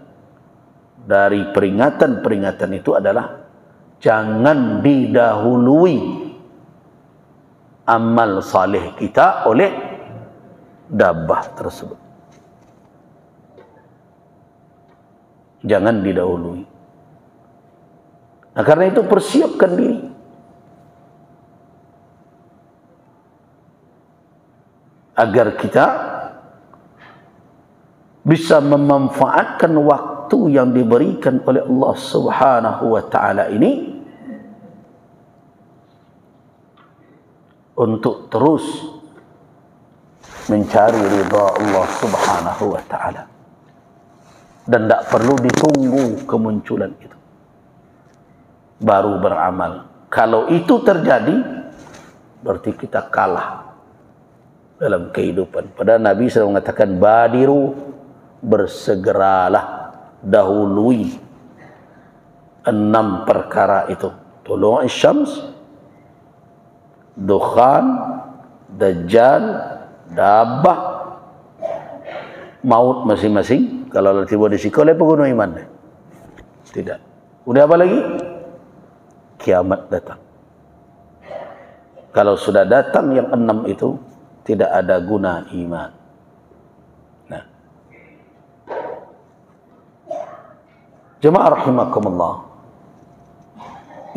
dari peringatan-peringatan itu adalah jangan didahului amal saleh kita oleh dabbah tersebut. Jangan didahului. Nah, karena itu persiapkan diri. Agar kita bisa memanfaatkan waktu yang diberikan oleh Allah Subhanahu wa taala ini untuk terus mencari ridha Allah Subhanahu wa taala. Dan tidak perlu ditunggu kemunculan itu baru beramal. Kalau itu terjadi, berarti kita kalah dalam kehidupan. Padahal Nabi SAW mengatakan, badiru, bersegeralah, dahului 6 perkara itu. Tulu'us syams, dukhan, dajjal, dabbah, maut masing-masing. Kalau tiba di sikol, apa guna iman? Tidak. Udah apa lagi? Kiamat datang. Kalau sudah datang yang 6 itu, tidak ada guna iman. Nah, jemaah rahimakumullah,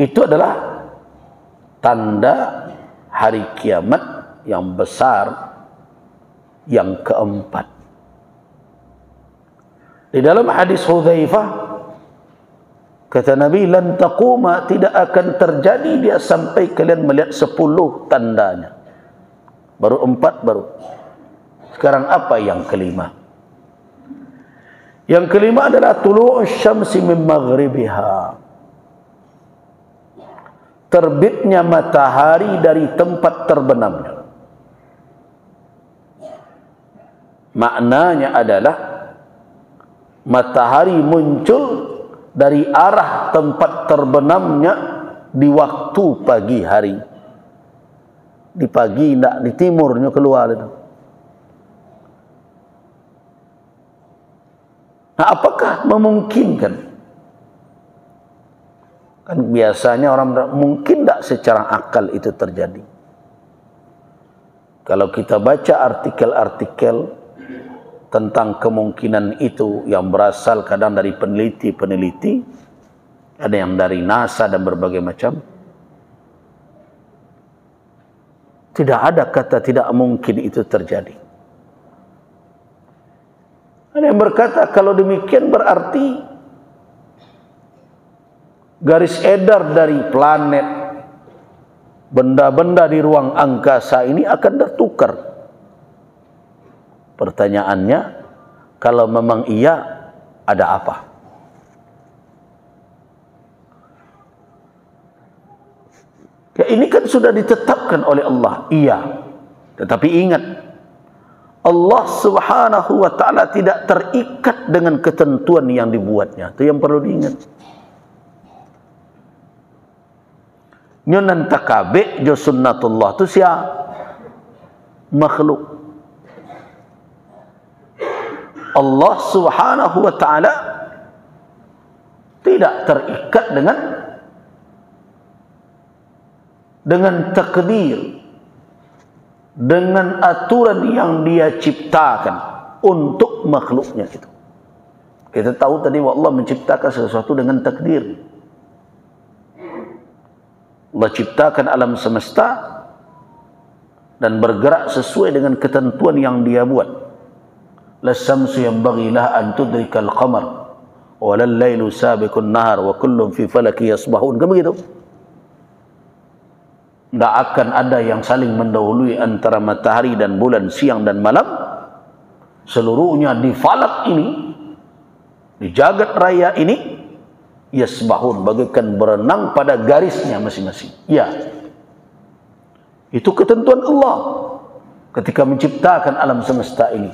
itu adalah tanda hari kiamat yang besar yang keempat. Di dalam hadis Hudzaifah kata Nabi, lan taquma, tidak akan terjadi dia sampai kalian melihat 10 tandanya. Baru 4 baru. Sekarang apa yang kelima? Yang kelima adalah tulu'us syamsi min maghribiha. Terbitnya matahari dari tempat terbenamnya. Maknanya adalah matahari muncul dari arah tempat terbenamnya di waktu pagi hari. Di pagi, tidak di timurnya keluar itu. Nah, apakah memungkinkan? Kan biasanya orang mungkin tidak secara akal itu terjadi. Kalau kita baca artikel-artikel tentang kemungkinan itu yang berasal kadang dari peneliti-peneliti, ada yang dari NASA dan berbagai macam, tidak ada kata tidak mungkin itu terjadi. Ada yang berkata kalau demikian berarti garis edar dari planet, benda-benda di ruang angkasa ini akan tertukar. Pertanyaannya, kalau memang iya, ada apa? Ya, ini kan sudah ditetapkan oleh Allah, iya. Tetapi ingat, Allah Subhanahu wa taala tidak terikat dengan ketentuan yang dibuatnya. Itu yang perlu diingat. Nyonan takabe jo sunnatullah itu siapa? Makhluk. Allah Subhanahu wa taala tidak terikat dengan takdir, dengan aturan yang dia ciptakan untuk makhluknya itu. Kita tahu tadi bahwa Allah menciptakan sesuatu dengan takdir. Allah ciptakan alam semesta dan bergerak sesuai dengan ketentuan yang dia buat. La syamsu yanbaghi laha an tudrikal qamar wa lal lailu sabiqun nahar wa kullun fi falaki yasbahun. Kan begitu? Tidak akan ada yang saling mendahului antara matahari dan bulan, siang dan malam. Seluruhnya di falak ini, di jagat raya ini, yasbahun, bagaikan berenang pada garisnya masing-masing. Ya, itu ketentuan Allah ketika menciptakan alam semesta ini.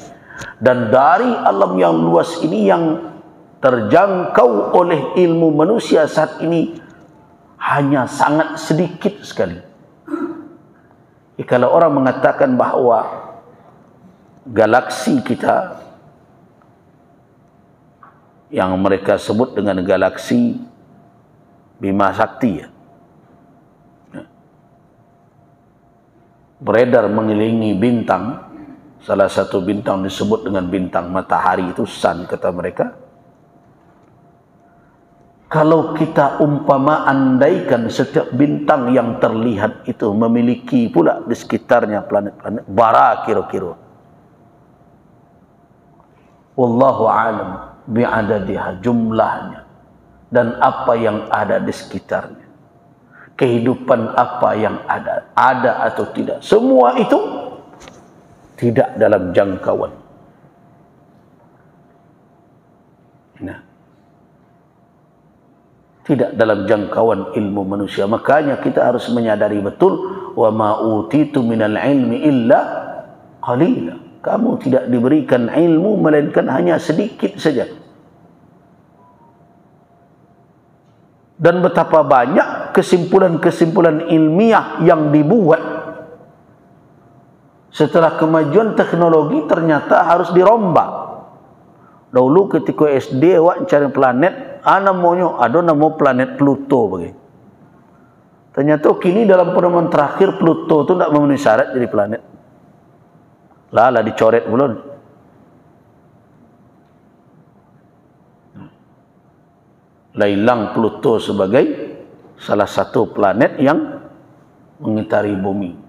Dan dari alam yang luas ini yang terjangkau oleh ilmu manusia saat ini hanya sangat sedikit sekali. Kalau orang mengatakan bahawa galaksi kita yang mereka sebut dengan galaksi Bima Sakti beredar mengelilingi bintang, salah satu bintang disebut dengan bintang matahari, itu sun kata mereka. Kalau kita umpama andaikan setiap bintang yang terlihat itu memiliki pula di sekitarnya planet-planet bara kira-kira, wallahu a'lam bi'adadiha, jumlahnya dan apa yang ada di sekitarnya, kehidupan apa yang ada atau tidak, semua itu tidak dalam jangkauan. Nah, tidak dalam jangkauan ilmu manusia. Makanya kita harus menyadari betul, wa ma utitu minal ilmi illa qalila. Kamu tidak diberikan ilmu melainkan hanya sedikit saja. Dan betapa banyak kesimpulan-kesimpulan ilmiah yang dibuat setelah kemajuan teknologi ternyata harus dirombak. Dahulu ketika SD awak cari planet, ada nama planet Pluto bagi. Ternyata kini dalam penemuan terakhir Pluto itu tidak memenuhi syarat jadi planet. Lah dicoret belum. Hilang Pluto sebagai salah satu planet yang mengitari bumi.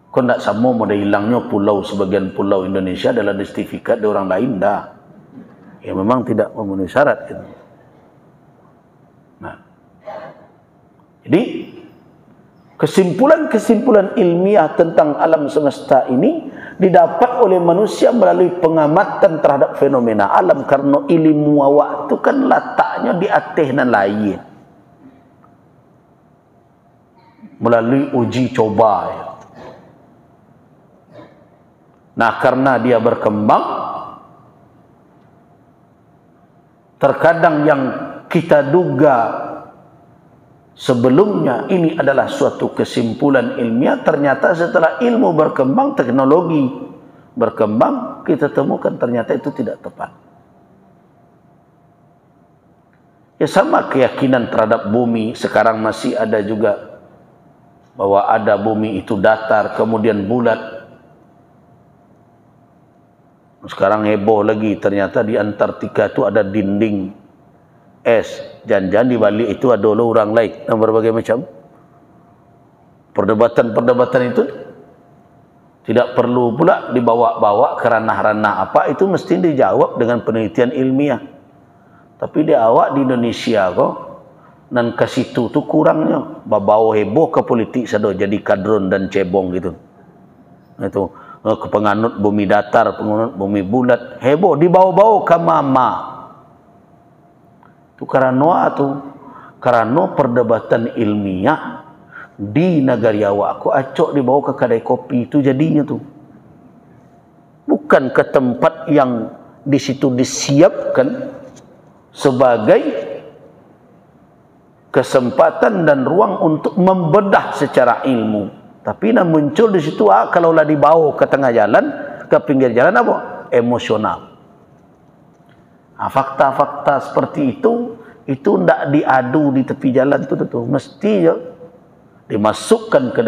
Kau tidak sama mau hilangnya pulau, sebagian pulau Indonesia dalam sertifikat dari orang lain dah. Ya memang tidak memenuhi syarat gitu. Nah, jadi kesimpulan-kesimpulan ilmiah tentang alam semesta ini didapat oleh manusia melalui pengamatan terhadap fenomena alam, karena ilmu awak itu kan letaknya di atas dan lain melalui uji coba ya. Nah, karena dia berkembang, terkadang yang kita duga sebelumnya ini adalah suatu kesimpulan ilmiah, ternyata setelah ilmu berkembang, teknologi berkembang, kita temukan ternyata itu tidak tepat. Ya sama keyakinan terhadap bumi, sekarang masih ada juga bahwa ada bumi itu datar kemudian bulat. Sekarang heboh lagi, ternyata di Antartika itu ada dinding es, jangan-jangan di balik itu ada orang lain, dan berbagai macam perdebatan itu tidak perlu pula dibawa-bawa ke ranah-ranah apa, itu mesti dijawab dengan penelitian ilmiah. Tapi di awak di Indonesia kok dan ke situ tuh kurangnya, bawa heboh ke politik sado jadi kadron dan cebong gitu. Itu ke penganut bumi datar, penganut bumi bulat, heboh dibawa-bawa ke mama. Itu karena perdebatan ilmiah di negara awak aku acok dibawa ke kedai kopi itu jadinya tuh. Bukan ke tempat yang di situ disiapkan sebagai kesempatan dan ruang untuk membedah secara ilmu. Tapi nak muncul di situ kalau lah dibawa ke tengah jalan, ke pinggir jalan apa? Emosional. Fakta-fakta seperti itu tidak diadu di tepi jalan tu, mesti dimasukkan ke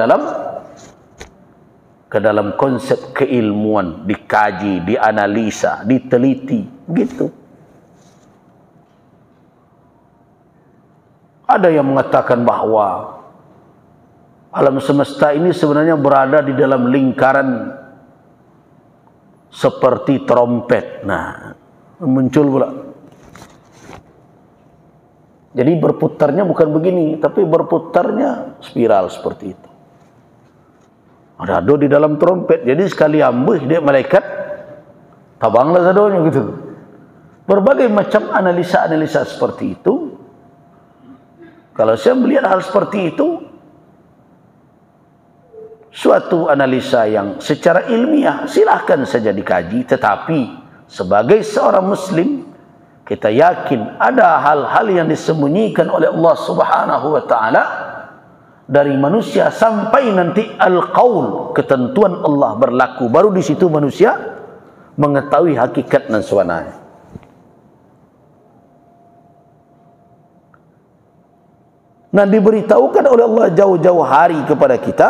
dalam konsep keilmuan, dikaji, dianalisa, diteliti, begitu. Ada yang mengatakan bahwa alam semesta ini sebenarnya berada di dalam lingkaran seperti trompet. Nah, muncul pula. Jadi berputarnya bukan begini, tapi berputarnya spiral seperti itu. Ada di dalam trompet. Jadi sekali ambuh dia malaikat, tabanglah sadonya gitu. Berbagai macam analisa-analisa seperti itu. Kalau saya melihat hal seperti itu, suatu analisa yang secara ilmiah silahkan saja dikaji, tetapi sebagai seorang muslim kita yakin ada hal-hal yang disembunyikan oleh Allah Subhanahu wa taala dari manusia sampai nanti al-qaul, ketentuan Allah berlaku, baru di situ manusia mengetahui hakikat dan sebenarnya. Nah, diberitahukan oleh Allah jauh-jauh hari kepada kita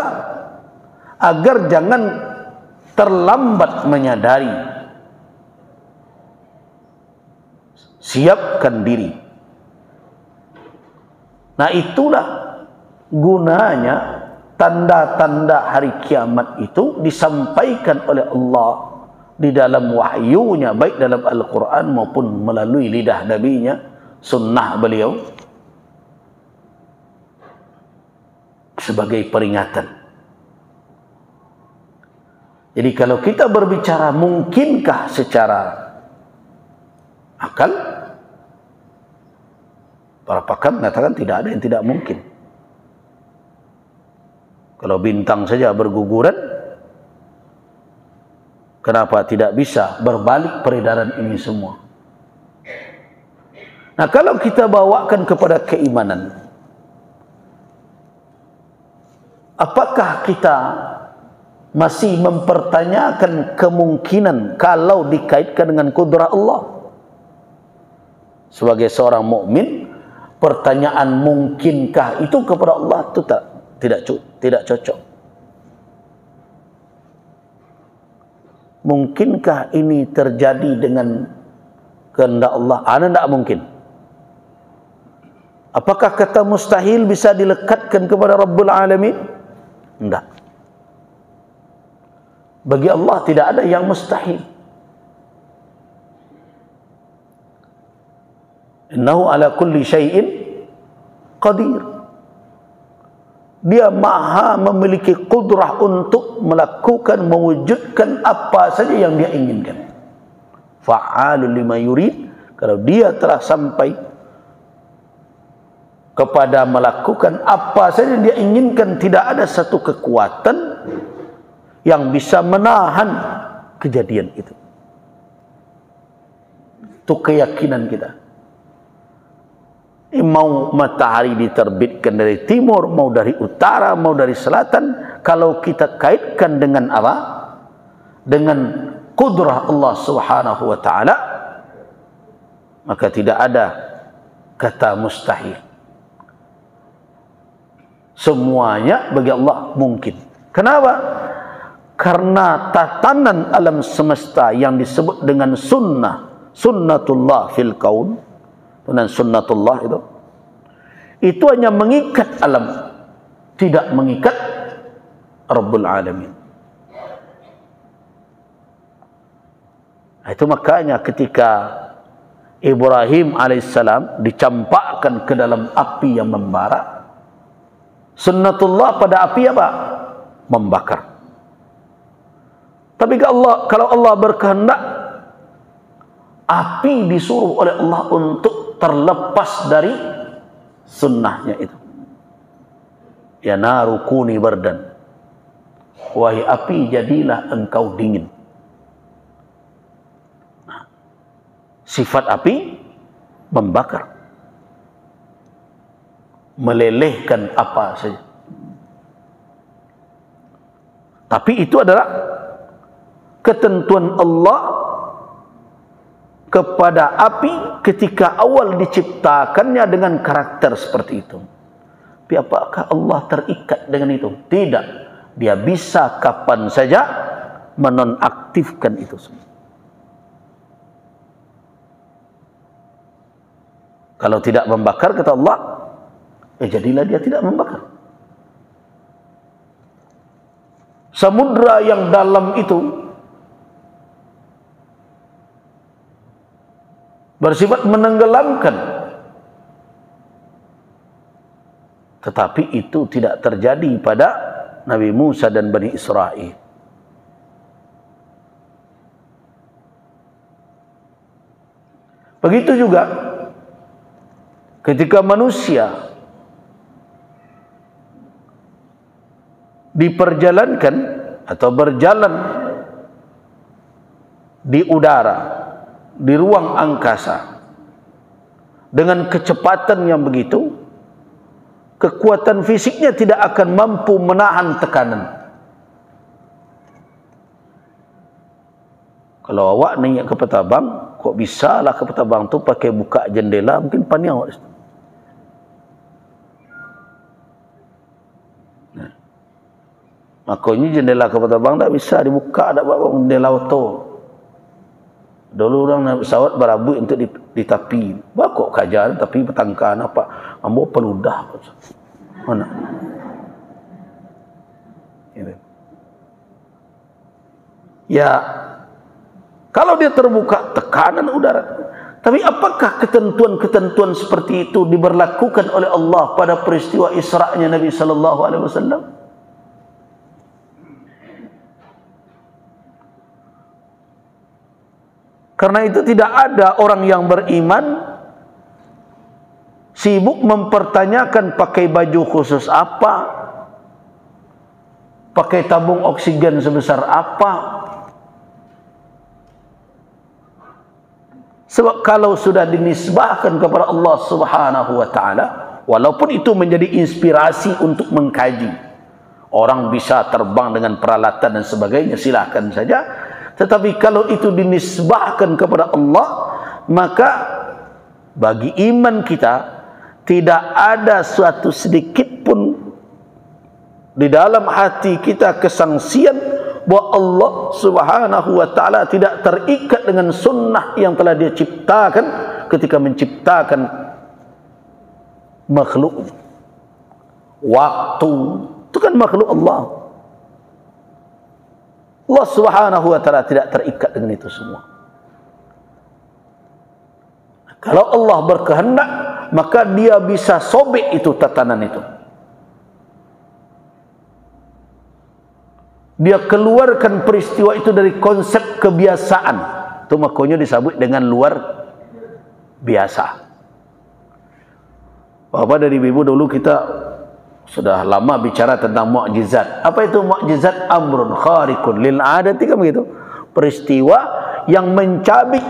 agar jangan terlambat menyadari. Siapkan diri. Nah, itulah gunanya tanda-tanda hari kiamat itu disampaikan oleh Allah di dalam wahyunya, baik dalam Al-Quran maupun melalui lidah nabinya, sunnah beliau, sebagai peringatan. Jadi kalau kita berbicara mungkinkah secara akal, para pakar mengatakan tidak ada yang tidak mungkin. Kalau bintang saja berguguran, kenapa tidak bisa berbalik peredaran ini semua? Nah, kalau kita bawakan kepada keimanan, apakah kita masih mempertanyakan kemungkinan kalau dikaitkan dengan kudrah Allah? Sebagai seorang mukmin, pertanyaan mungkinkah itu kepada Allah itu tidak cocok. Mungkinkah ini terjadi dengan kehendak Allah? Ana tidak mungkin. Apakah kata mustahil bisa dilekatkan kepada Rabbul Alamin? Tidak. Bagi Allah tidak ada yang mustahil. Innahu ala kulli syai'in qadir. Dia maha memiliki kudrah untuk melakukan, mewujudkan apa saja yang dia inginkan. Fa'alul lima yurid. Kalau dia telah sampai kepada melakukan apa saja yang dia inginkan, tidak ada satu kekuatan yang bisa menahan kejadian itu. Itu keyakinan kita. Mau matahari diterbitkan dari timur, mau dari utara, mau dari selatan, kalau kita kaitkan dengan apa? Dengan kudrah Allah Subhanahu wa ta'ala, maka tidak ada kata mustahil. Semuanya bagi Allah mungkin. Kenapa? Karena tatanan alam semesta yang disebut dengan sunnatullah fil kaun, dan sunnatullah itu hanya mengikat alam, tidak mengikat Rabbul Alamin. Itu makanya ketika Ibrahim alaihissalam dicampakkan ke dalam api yang membara, sunnatullah pada api apa? Membakar. Tapi kalau Allah berkehendak, api disuruh oleh Allah untuk terlepas dari sunnahnya itu. Ya naru kuni bardan, wahai api jadilah engkau dingin. Nah, sifat api membakar, melelehkan apa saja. Tapi itu adalah ketentuan Allah kepada api ketika awal diciptakannya dengan karakter seperti itu. Tapi apakah Allah terikat dengan itu? Tidak. Dia bisa kapan saja menonaktifkan itu semua. Kalau tidak membakar, kata Allah, jadilah dia tidak membakar. Samudra yang dalam itu bersifat menenggelamkan, tetapi itu tidak terjadi pada Nabi Musa dan Bani Israel. Begitu juga ketika manusia diperjalankan atau berjalan di udara, di ruang angkasa dengan kecepatan yang begitu, kekuatan fisiknya tidak akan mampu menahan tekanan. Kalau awak naik ke Petabang, kok bisa lah ke Petabang tu pakai buka jendela, mungkin panik awak. Makanya jendela ke Petabang tak bisa dibuka, tak apa jendela auto. Dulu orang naik pesawat berabuk untuk di tepi. Bakok kajian tapi petangkan apa? Ambo peludah. Mana? Ya, kalau dia terbuka tekanan udara. Tapi apakah ketentuan-ketentuan seperti itu diberlakukan oleh Allah pada peristiwa Isra'nya Nabi sallallahu alaihi wasallam? Karena itu tidak ada orang yang beriman sibuk mempertanyakan pakai baju khusus apa, pakai tabung oksigen sebesar apa. Sebab kalau sudah dinisbahkan kepada Allah Subhanahu wa taala, walaupun itu menjadi inspirasi untuk mengkaji, orang bisa terbang dengan peralatan dan sebagainya, silahkan saja. Tetapi kalau itu dinisbahkan kepada Allah, maka bagi iman kita tidak ada suatu sedikit pun di dalam hati kita kesangsian bahwa Allah Subhanahu wa taala tidak terikat dengan sunnah yang telah Dia ciptakan ketika menciptakan makhluk. Waktu itu kan makhluk Allah. Allah Subhanahu wa taala tidak terikat dengan itu semua. Kalau Allah berkehendak, maka Dia bisa sobek itu tatanan itu. Dia keluarkan peristiwa itu dari konsep kebiasaan. Itu makanya disebut dengan luar biasa. Bapak dari ibu dulu kita sudah lama bicara tentang mukjizat. Apa itu mukjizat? Amrun khariqun lil adati, kan begitu. Peristiwa yang mencabik,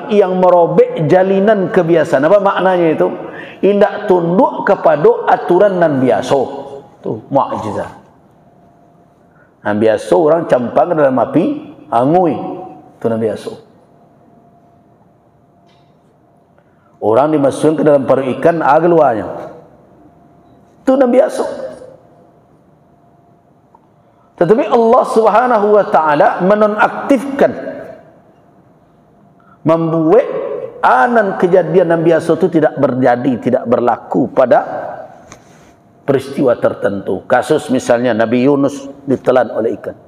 yang merobek jalinan kebiasaan. Apa maknanya itu? Indak tunduk kepada aturan nan biasa. Itu mukjizat. Nan biasa orang campang dalam api angui. Itu nan biasa. Orang dimasukkan ke dalam perut ikan, keluarnya. Itu yang biasa. Tetapi Allah Subhanahu wa taala menonaktifkan, membuat anan kejadian yang biasa itu tidak terjadi, tidak berlaku pada peristiwa tertentu. Kasus misalnya Nabi Yunus ditelan oleh ikan.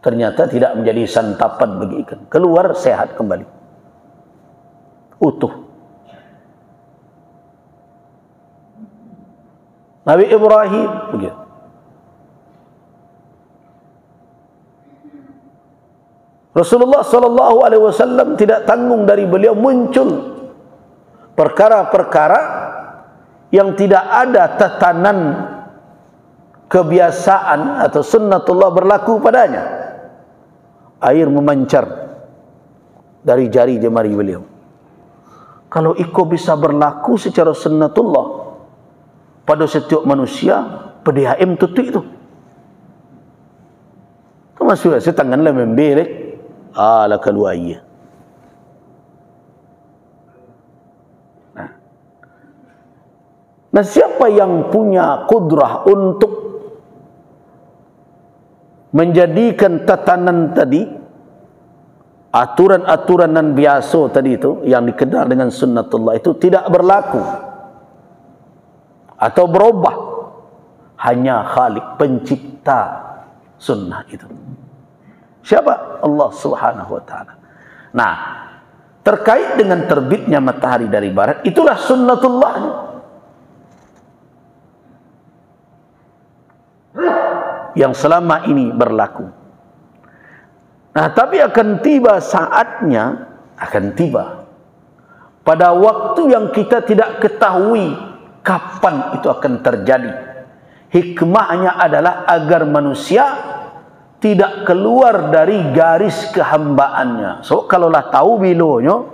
Ternyata tidak menjadi santapan bagi ikan. Keluar sehat kembali. Utuh. Nabi Ibrahim begitu. Rasulullah sallallahu alaihi wasallam tidak tanggung dari beliau muncul perkara-perkara yang tidak ada tatanan kebiasaan atau sunnatullah berlaku padanya. Air memancar dari jari jemari beliau. Kalau iko bisa berlaku secara sunnatullah pada setiap manusia, PDAM tutup itu. Itu maksudnya setanganlah membelek ala keluarnya. Nah, siapa yang punya kudrah untuk menjadikan tatanan tadi, aturan-aturan nan biasa tadi itu yang dikenal dengan sunnatullah itu tidak berlaku atau berubah, hanya Khalik, pencipta sunnah itu. Siapa? Allah Subhanahu wa taala. Nah, terkait dengan terbitnya matahari dari barat, itulah sunnatullah yang selama ini berlaku. Nah, tapi akan tiba saatnya, akan tiba pada waktu yang kita tidak ketahui kapan itu akan terjadi. Hikmahnya adalah agar manusia tidak keluar dari garis kehambaannya. So, kalaulah tahu bilanya,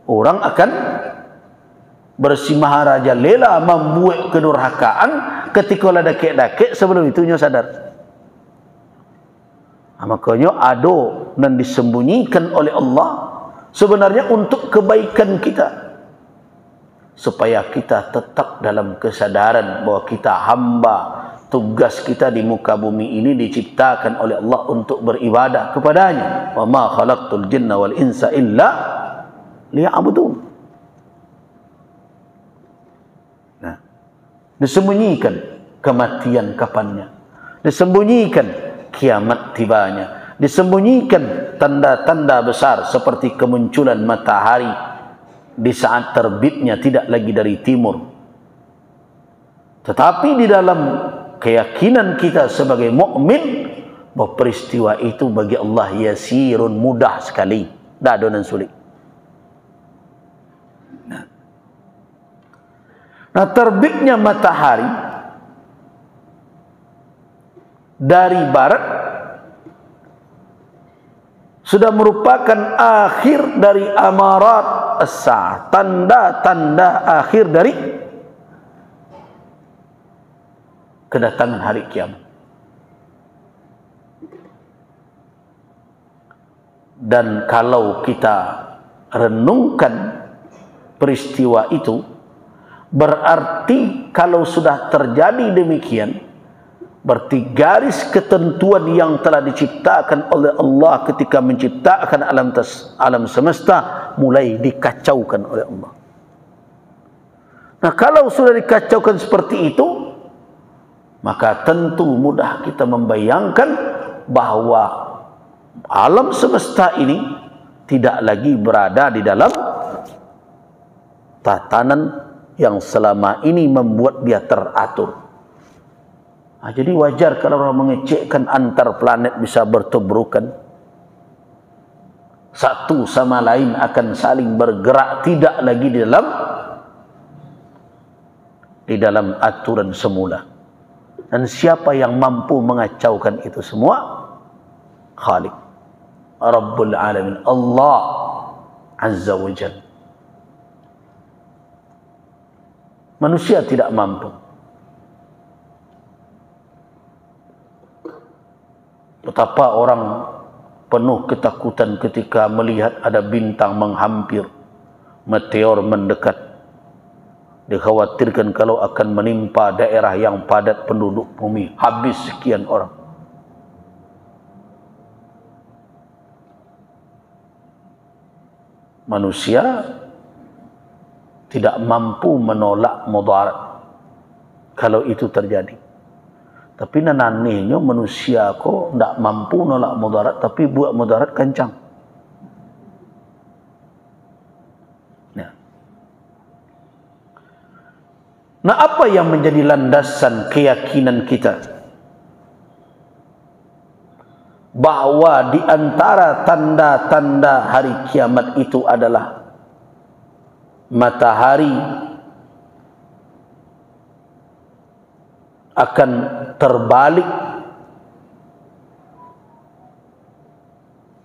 orang akan bersimaharaja lela membuat kedurhakaan ketika lah dakik-dakik sebelum itunya sadar. Makanya ado dan disembunyikan oleh Allah sebenarnya untuk kebaikan kita, supaya kita tetap dalam kesadaran bahwa kita hamba. Tugas kita di muka bumi ini diciptakan oleh Allah untuk beribadah kepadanya. Wa ma khalaqtul jinna wal insa illa liya'budun. Nah, disembunyikan kematian kapannya, disembunyikan kiamat tibanya, disembunyikan tanda-tanda besar seperti kemunculan matahari di saat terbitnya tidak lagi dari timur. Tetapi di dalam keyakinan kita sebagai mukmin bahwa peristiwa itu bagi Allah yasirun, mudah sekali, tidak ada yang sulit. Nah, terbitnya matahari dari barat sudah merupakan akhir dari amarat as-sa'ah, tanda-tanda akhir dari kedatangan hari kiamat. Dan kalau kita renungkan peristiwa itu, berarti kalau sudah terjadi demikian, berarti garis ketentuan yang telah diciptakan oleh Allah ketika menciptakan alam semesta mulai dikacaukan oleh Allah. Nah, kalau sudah dikacaukan seperti itu, maka tentu mudah kita membayangkan bahwa alam semesta ini tidak lagi berada di dalam tatanan yang selama ini membuat dia teratur. Nah, jadi wajar kalau orang mengecekkan antar planet bisa bertubrukan, satu sama lain akan saling bergerak, tidak lagi di dalam aturan semula. Dan siapa yang mampu mengacaukan itu semua? Khaliq, Rabbul Alamin, Allah Azza wa Jalla. Manusia tidak mampu. Betapa orang penuh ketakutan ketika melihat ada bintang menghampir, meteor mendekat. Dikhawatirkan kalau akan menimpa daerah yang padat penduduk bumi, habis sekian orang. Manusia tidak mampu menolak mudarat kalau itu terjadi. Tapi nananihnya manusia kok tidak mampu menolak mudarat, tapi buat mudarat kencang. Nah, apa yang menjadi landasan keyakinan kita bahwa di antara tanda-tanda hari kiamat itu adalah matahari akan terbalik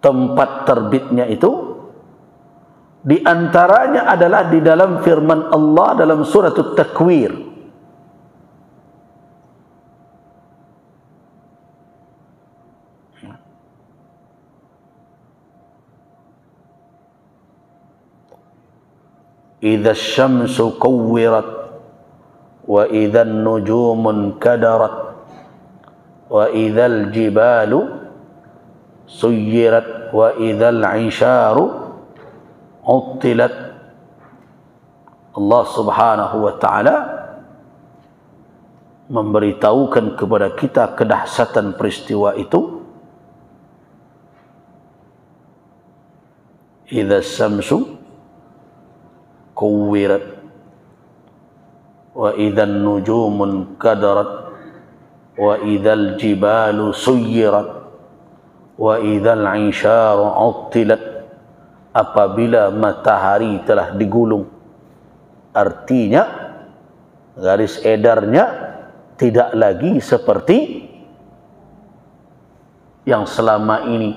tempat terbitnya itu? Di antaranya adalah di dalam firman Allah dalam surah At-Takwir. Idza asy-syamsu kuwwirat wa idza an-nujumu kadarat wa idza al-jibalu suyyirat wa idza al-'isharu uttilat. Allah Subhanahu wa taala memberitahukan kepada kita kedahsyatan peristiwa itu. Idza asy-syamsu kuwwirat wa idza an-nujumu kadarat wa idza al-jibalu suyyirat wa idza al-'isharu uttilat. Apabila matahari telah digulung, artinya garis edarnya tidak lagi seperti yang selama ini.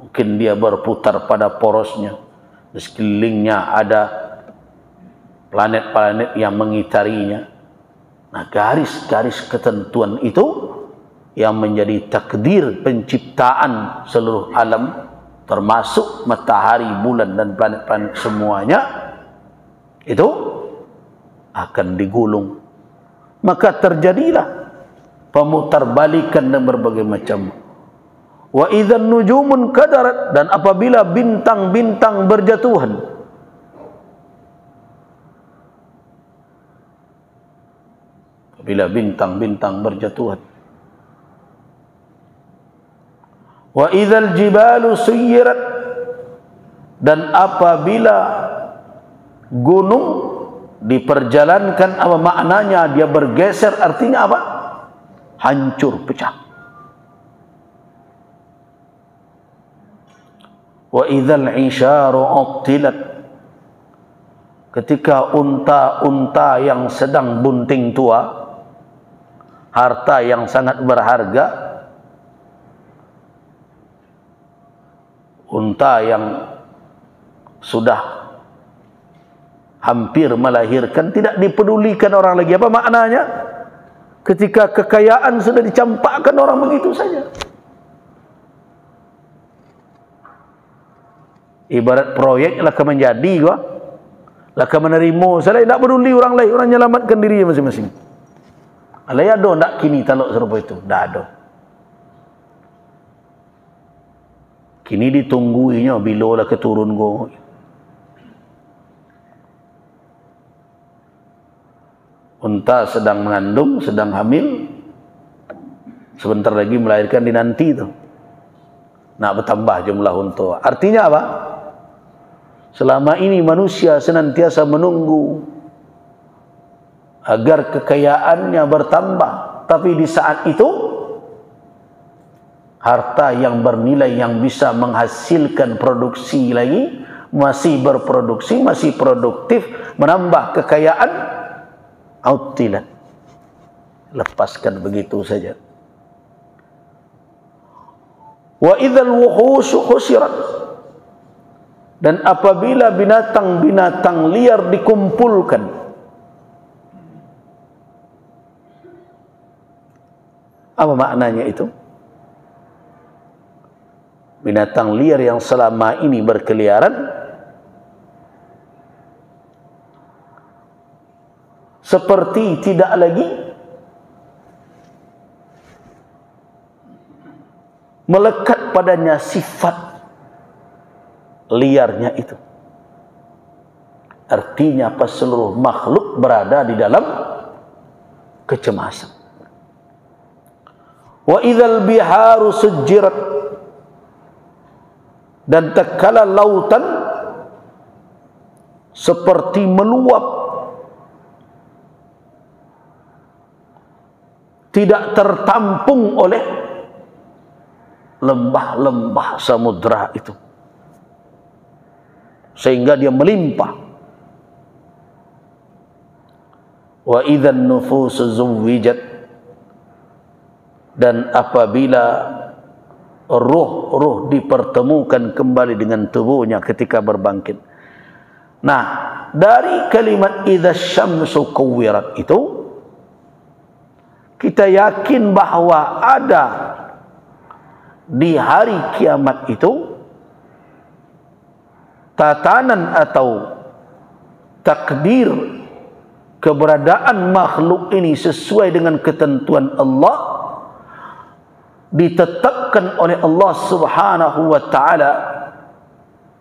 Mungkin dia berputar pada porosnya, di sekelilingnya ada planet-planet yang mengitarinya. Nah, garis-garis ketentuan itu yang menjadi takdir penciptaan seluruh alam, termasuk matahari, bulan dan planet-planet semuanya, itu akan digulung. Maka terjadilah pemutarbalikan dan berbagai macam. Wa idzan nujumun kadarat, dan apabila bintang-bintang berjatuhan. Apabila bintang-bintang berjatuhan. Wa idzal jibalu suyirat, dan apabila gunung diperjalankan, apa maknanya? Dia bergeser, artinya apa? Hancur, pecah. Wa idzal isyaru uttilat, ketika unta-unta yang sedang bunting tua, harta yang sangat berharga, unta yang sudah hampir melahirkan, tidak dipedulikan orang lagi. Apa maknanya? Ketika kekayaan sudah dicampakkan orang begitu saja. Ibarat proyek lah menjadi gua, lah menerima, saya tidak peduli orang lain, orang menyelamatkan diri masing-masing. Alai ada ndak kini talok serupa itu? Ndak ada. Kini ditungguinya bila lah keturun go. Unta sedang mengandung, sedang hamil, sebentar lagi melahirkan, dinanti itu. Nak bertambah jumlah unta. Artinya apa? Selama ini manusia senantiasa menunggu agar kekayaannya bertambah, tapi di saat itu harta yang bernilai yang bisa menghasilkan produksi lagi, masih berproduksi, masih produktif, menambah kekayaan, autilan, lepaskan begitu saja. Wa idzal wuhushu khusirat, dan apabila binatang-binatang liar dikumpulkan. Apa maknanya itu? Binatang liar yang selama ini berkeliaran seperti tidak lagi melekat padanya sifat liarnya itu. Artinya apa? Seluruh makhluk berada di dalam kecemasan. Wa idzal biharu sujjirat, dan tatkala lautan seperti meluap, tidak tertampung oleh lembah-lembah samudra itu, sehingga dia melimpah. Wa idzan nufusu zuwijat, dan apabila ruh-ruh dipertemukan kembali dengan tubuhnya ketika berbangkit. Nah, dari kalimat idzas syamsu kuwirat itu kita yakin bahwa ada di hari kiamat itu tatanan atau takdir keberadaan makhluk ini sesuai dengan ketentuan Allah, ditetapkan oleh Allah Subhanahu wa taala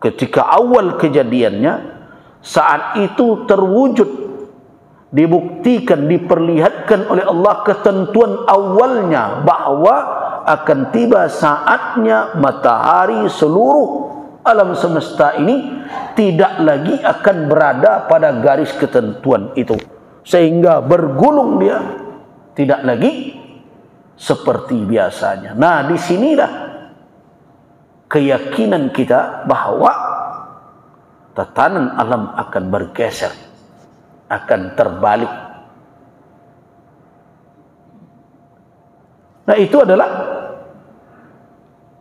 ketika awal kejadiannya. Saat itu terwujud, dibuktikan, diperlihatkan oleh Allah ketentuan awalnya bahwa akan tiba saatnya matahari, seluruh alam semesta ini tidak lagi akan berada pada garis ketentuan itu, sehingga bergulung dia, tidak lagi seperti biasanya. Nah, disinilah keyakinan kita bahwa tatanan alam akan bergeser, akan terbalik. Nah, itu adalah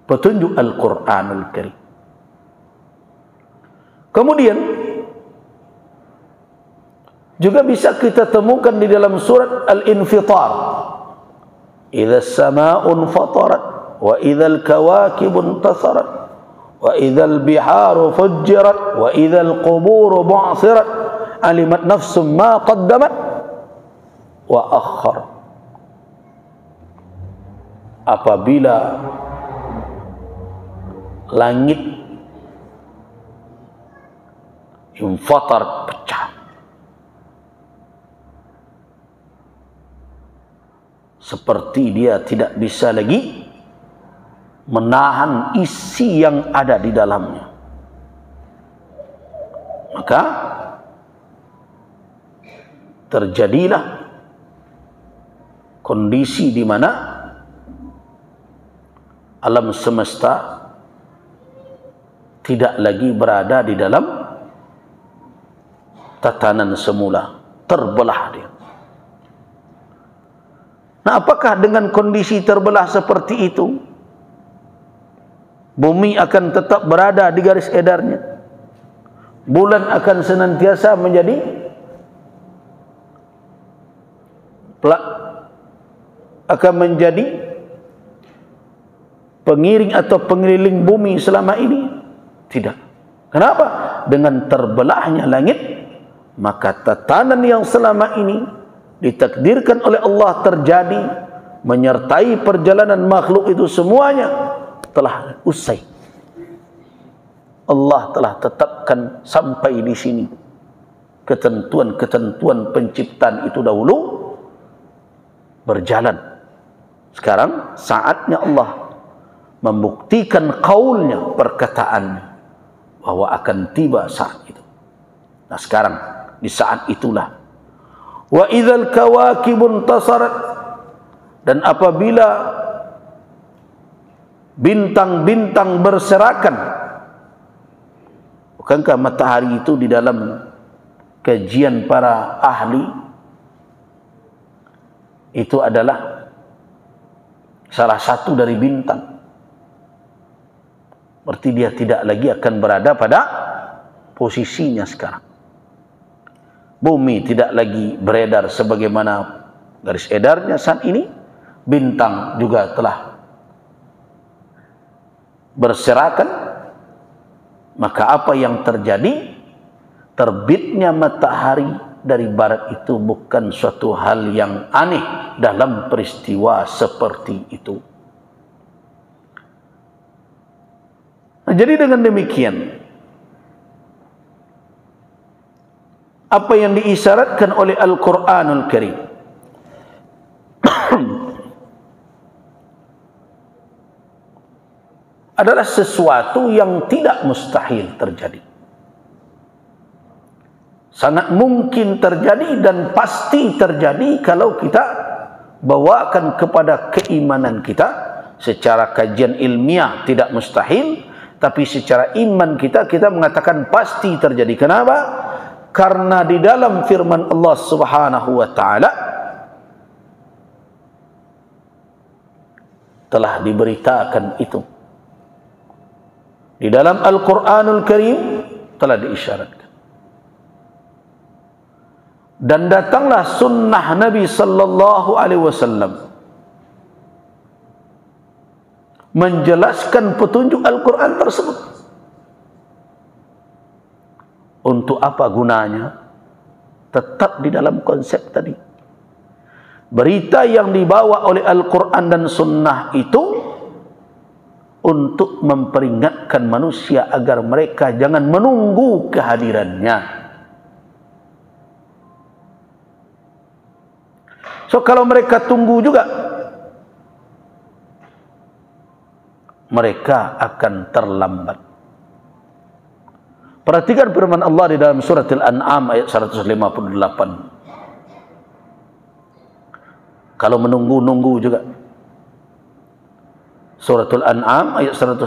petunjuk Al-Quranul Karim. Kemudian juga bisa kita temukan di dalam surat Al-Infitar. Idza as-samaa'u fatarat wa idzal kawakibu intasarat wa idzal biharu fujjirat wa idzal quburu bu'thirat alimat nafsum ma qaddamat wa akhar. Apabila langit infatar, pecah, seperti dia tidak bisa lagi menahan isi yang ada di dalamnya, maka terjadilah kondisi di mana alam semesta tidak lagi berada di dalam tatanan semula, terbelah dia. Nah, apakah dengan kondisi terbelah seperti itu bumi akan tetap berada di garis edarnya? Bulan akan senantiasa menjadi pengiring atau pengeliling bumi selama ini? Tidak. Kenapa? Dengan terbelahnya langit, maka tatanan yang selama ini ditakdirkan oleh Allah terjadi menyertai perjalanan makhluk itu semuanya telah usai. Allah telah tetapkan sampai di sini. Ketentuan-ketentuan penciptaan itu dahulu berjalan. Sekarang saatnya Allah membuktikan qaulnya, perkataannya, bahwa akan tiba saat itu. Nah, sekarang di saat itulah wa idzal kawakibun tasarat, dan apabila bintang-bintang berserakan. Bukankah matahari itu di dalam kajian para ahli itu adalah salah satu dari bintang? Berarti dia tidak lagi akan berada pada posisinya sekarang. Bumi tidak lagi beredar sebagaimana garis edarnya saat ini. Bintang juga telah berserakan. Maka apa yang terjadi? Terbitnya matahari dari barat itu bukan suatu hal yang aneh dalam peristiwa seperti itu. Nah, jadi dengan demikian, apa yang diisyaratkan oleh Al-Quranul Karim adalah sesuatu yang tidak mustahil terjadi. Sangat mungkin terjadi dan pasti terjadi kalau kita bawakan kepada keimanan kita. Secara kajian ilmiah tidak mustahil, tapi secara iman kita mengatakan pasti terjadi. Kenapa? Karena di dalam firman Allah Subhanahu wa taala telah diberitakan itu. Di dalam Al-Quranul Karim telah diisyaratkan. Dan datanglah sunnah Nabi sallallahu alaihi wasallam menjelaskan petunjuk Al-Quran tersebut. Untuk apa gunanya? Tetap di dalam konsep tadi. Berita yang dibawa oleh Al-Quran dan sunnah itu untuk memperingatkan manusia agar mereka jangan menunggu kehadirannya. So kalau mereka tunggu juga, mereka akan terlambat. Perhatikan firman Allah di dalam surat Al-An'am ayat 158. Kalau menunggu-nunggu juga. Suratul An'am ayat 158,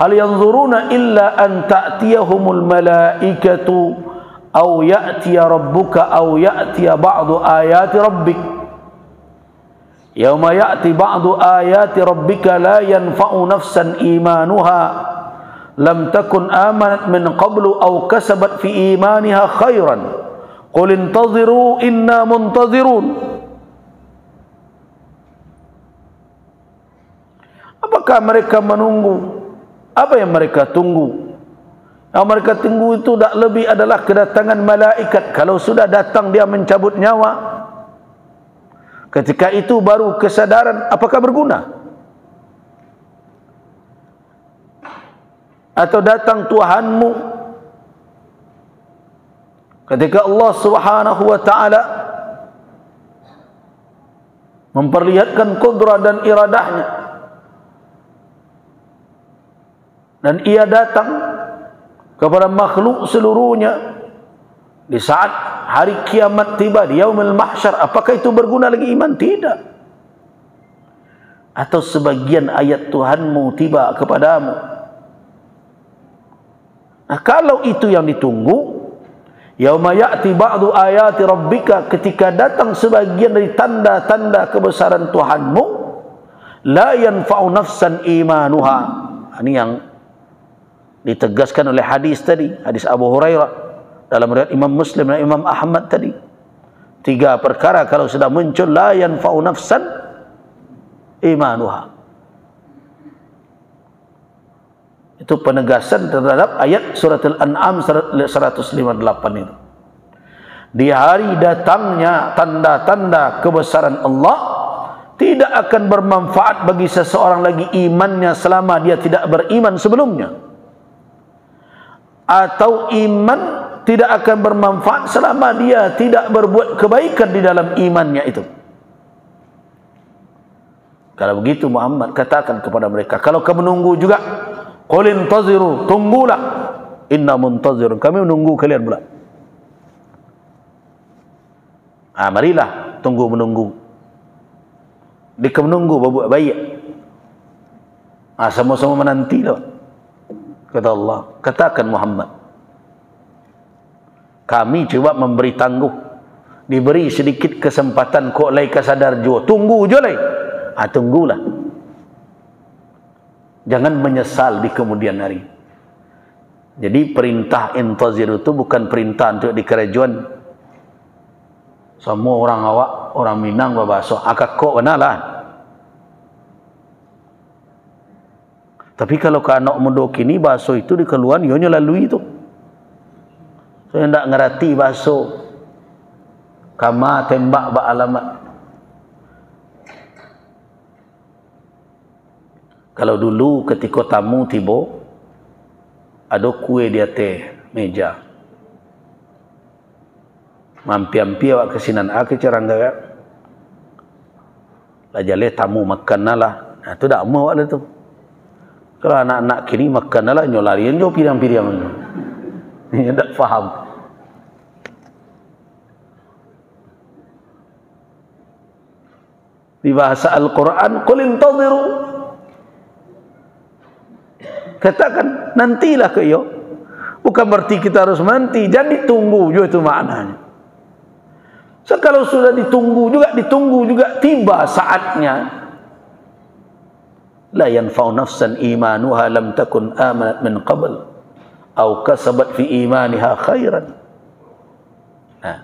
hal yanzuruna illa an ta'tiyahumul malaikatu aw ya'tiya rabbuka aw ya'tiya ba'du ayati rabbik. Yauma ya'ti ba'du ayati rabbika la yanfa'u nafsan imanuha lam takun amanat min qablu aw kasabat fi imaniha khairan qul intaziru inna muntazirun. Apakah mereka menunggu? Apa yang mereka tunggu? Yang mereka tunggu itu tak lebih adalah kedatangan malaikat. Kalau sudah datang dia mencabut nyawa, ketika itu baru kesadaran apakah berguna? Atau datang Tuhanmu ketika Allah Subhanahu wa ta'ala memperlihatkan kudrah dan iradahnya, dan ia datang kepada makhluk seluruhnya di saat hari kiamat tiba, di yaumil mahsyar, apakah itu berguna lagi iman? Tidak. Atau sebagian ayat Tuhanmu tiba kepadamu. Nah, kalau itu yang ditunggu, yauma ya'ti ba'du ayati rabbika, ketika datang sebagian dari tanda-tanda kebesaran Tuhanmu, la yanfa'u nafsan imanuha. Ini yang ditegaskan oleh hadis tadi, hadis Abu Hurairah dalam riwayat Imam Muslim dan Imam Ahmad tadi. 3 perkara kalau sudah muncul, la yanfa'u nafsan imanuha. Itu penegasan terhadap ayat surat Al-An'am 158 itu. Di hari datangnya tanda-tanda kebesaran Allah, tidak akan bermanfaat bagi seseorang lagi imannya selama dia tidak beriman sebelumnya, atau iman tidak akan bermanfaat selama dia tidak berbuat kebaikan di dalam imannya itu. Kalau begitu Muhammad katakan kepada mereka, kalau kamu menunggu juga, qul intaziru, tunggulah, inna muntazirun, kami menunggu kalian pula. Marilah tunggu menunggu. Dika menunggu berbuat baik. Sama-sama menanti dah. Kata Allah, katakan Muhammad, kami coba memberi tangguh, diberi sedikit kesempatan kok lai kasadar jo, tunggu je lai. Tunggulah. Jangan menyesal di kemudian hari. Jadi perintah intazir itu bukan perintah untuk di kerajaan. Semua orang awak, orang Minang berbahasa akak kok kenalah. Tapi kalau ke anak muda kini bahasa itu di keluar ionya lalui itu. Saya tidak ngerti bahasa. Kama tembak ba alamat. Kalau dulu ketika tamu tiba, ada kue di atas meja. Mampi-mampi awak kesinan ke cerangga. Lah jale tamu makan lah. Nah, tu dak mau awak tu. Kalau anak-anak kini makan lah nyolarian jo pirang-pirang. Dia tak faham. Di bahasa Al-Quran, qul intaziru, katakan nantilah ke yo. Bukan berarti kita harus nanti, jangan ditunggu juga, itu maknanya. So, kalau sudah ditunggu juga tiba saatnya. La yanfa'u nafsan imanuha lam takun amanat min qabl aw kasabat fi imaniha khairan. Nah.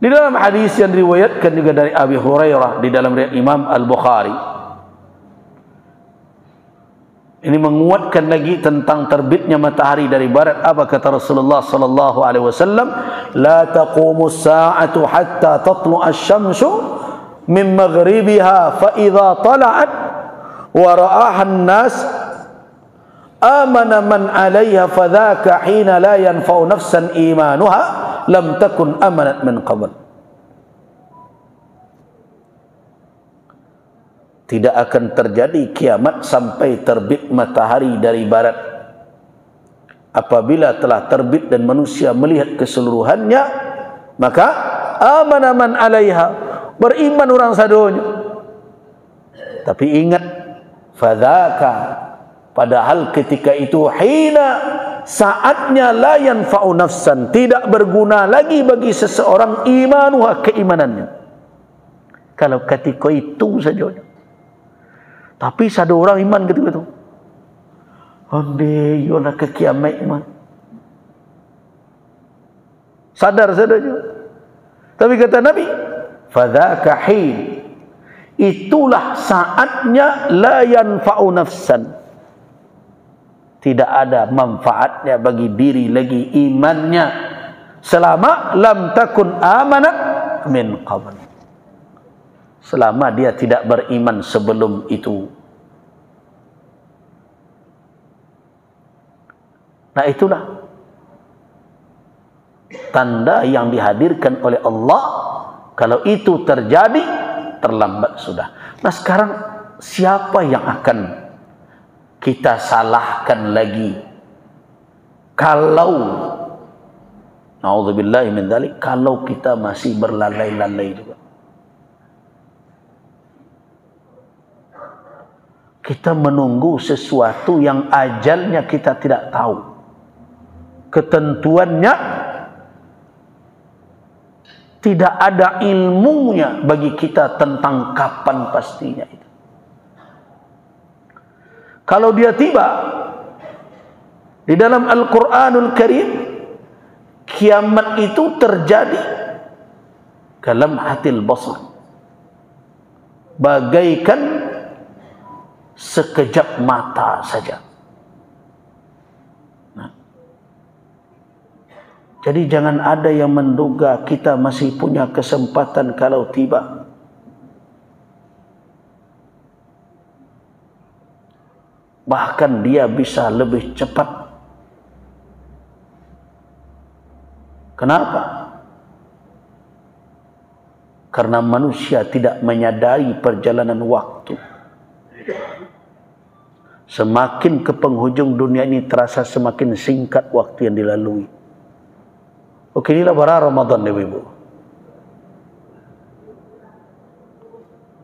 Di dalam hadis yang diriwayatkan juga dari Abi Hurairah di dalam riwayat Imam Al-Bukhari, ini menguatkan lagi tentang terbitnya matahari dari barat. Apa kata Rasulullah sallallahu alaihi wasallam? La taqumu as-sa'atu hatta tatlu'a asy-syamsu min maghribiha fa idza tala'at wa ra'aha an-nas amana man 'alayha fa dzaka hina la yanfa'u nafsan imanuha lam takun amanat min qabl. Tidak akan terjadi kiamat sampai terbit matahari dari barat. Apabila telah terbit dan manusia melihat keseluruhannya, maka amana man 'alaiha, beriman orang sadonya. Tapi ingat, fadzaka, padahal ketika itu hina, saatnya la yanfa'u nafsan, tidak berguna lagi bagi seseorang imanuha, keimanannya. Kalau ketika itu saja Tapi ada orang iman ketika itu. Onde yola ke kiamat iman. Sadar saja. Tapi kata Nabi, fadzaka hin. Itulah saatnya la yanfa'u nafsan. Tidak ada manfaatnya bagi diri lagi imannya selama lam takun amanat min qabl. Selama dia tidak beriman sebelum itu. Nah, itulah tanda yang dihadirkan oleh Allah. Kalau itu terjadi, terlambat sudah. Nah, sekarang siapa yang akan kita salahkan lagi? Kalau naudzubillahi min dzalik, kalau kita masih berlalai-lalai juga. Kita menunggu sesuatu yang ajalnya kita tidak tahu. Ketentuannya tidak ada ilmunya bagi kita tentang kapan pastinya itu. Kalau dia tiba di dalam Al-Quranul Karim, kiamat itu terjadi kalam hatil basar, bagaikan sekejap mata saja. Nah, jadi jangan ada yang menduga kita masih punya kesempatan kalau tiba. Bahkan dia bisa lebih cepat. Kenapa? Karena manusia tidak menyadari perjalanan waktu. Semakin ke penghujung dunia ini terasa semakin singkat waktu yang dilalui. Oke, inilah bara Ramadan ya Ibu.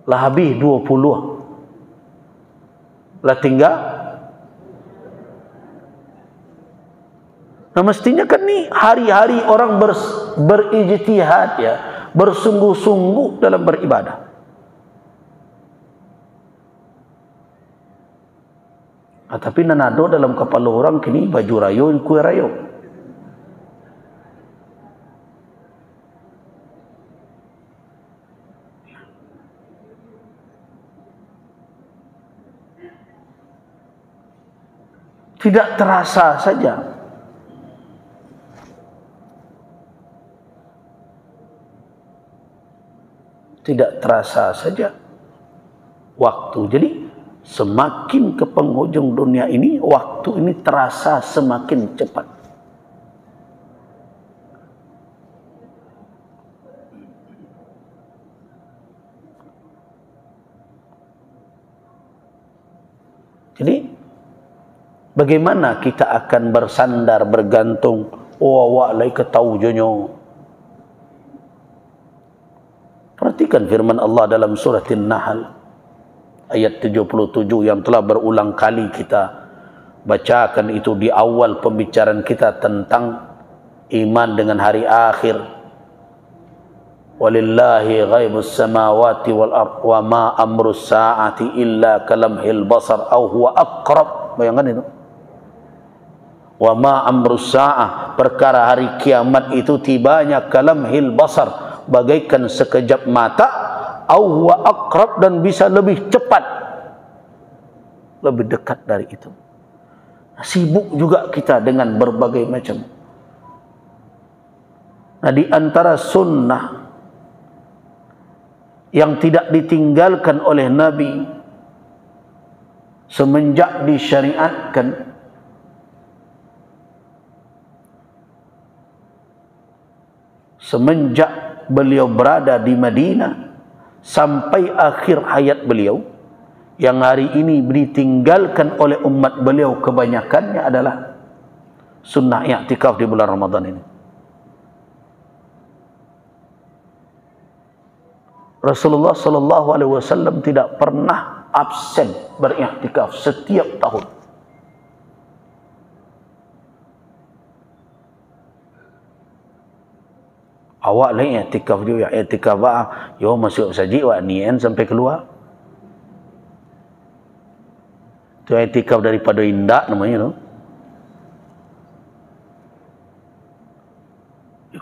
Lah habis 20. Lah tinggal. Nah, mestinya kan nih hari-hari orang berijtihad ya, bersungguh-sungguh dalam beribadah. Nah, tapi nanado dalam kepala orang kini baju rayo, kue rayo. Tidak terasa saja. Tidak terasa saja waktu. Jadi semakin ke penghujung dunia ini, waktu ini terasa semakin cepat. Jadi bagaimana kita akan bersandar, bergantung, oh awak lai ketahu jonyo. Perhatikan firman Allah dalam surah An-Nahl ayat 77 yang telah berulang kali kita bacakan itu di awal pembicaraan kita tentang iman dengan hari akhir. Walillahi ghaibus samawati wal ardh wa ma amrus saati illa kalamhil basar aw huwa aqrab. Bayangkan itu. Wa ma amrus saah, perkara hari kiamat itu tibanya kalamhil basar, bagaikan sekejap mata, au huwa aqrab, dan bisa lebih cepat, lebih dekat dari itu. Sibuk juga kita dengan berbagai macam. Nah, di antara sunnah yang tidak ditinggalkan oleh Nabi semenjak disyariatkan, semenjak beliau berada di Madinah sampai akhir hayat beliau, yang hari ini ditinggalkan oleh umat beliau kebanyakannya adalah sunnah i'tikaf di bulan Ramadan ini. Rasulullah sallallahu alaihi wasallam tidak pernah absen beriktikaf setiap tahun. Awak lain i'tikaf juga, i'tikaf yo masuk saji wa nian sampai keluar. Itu i'tikaf daripada indak namanya, no?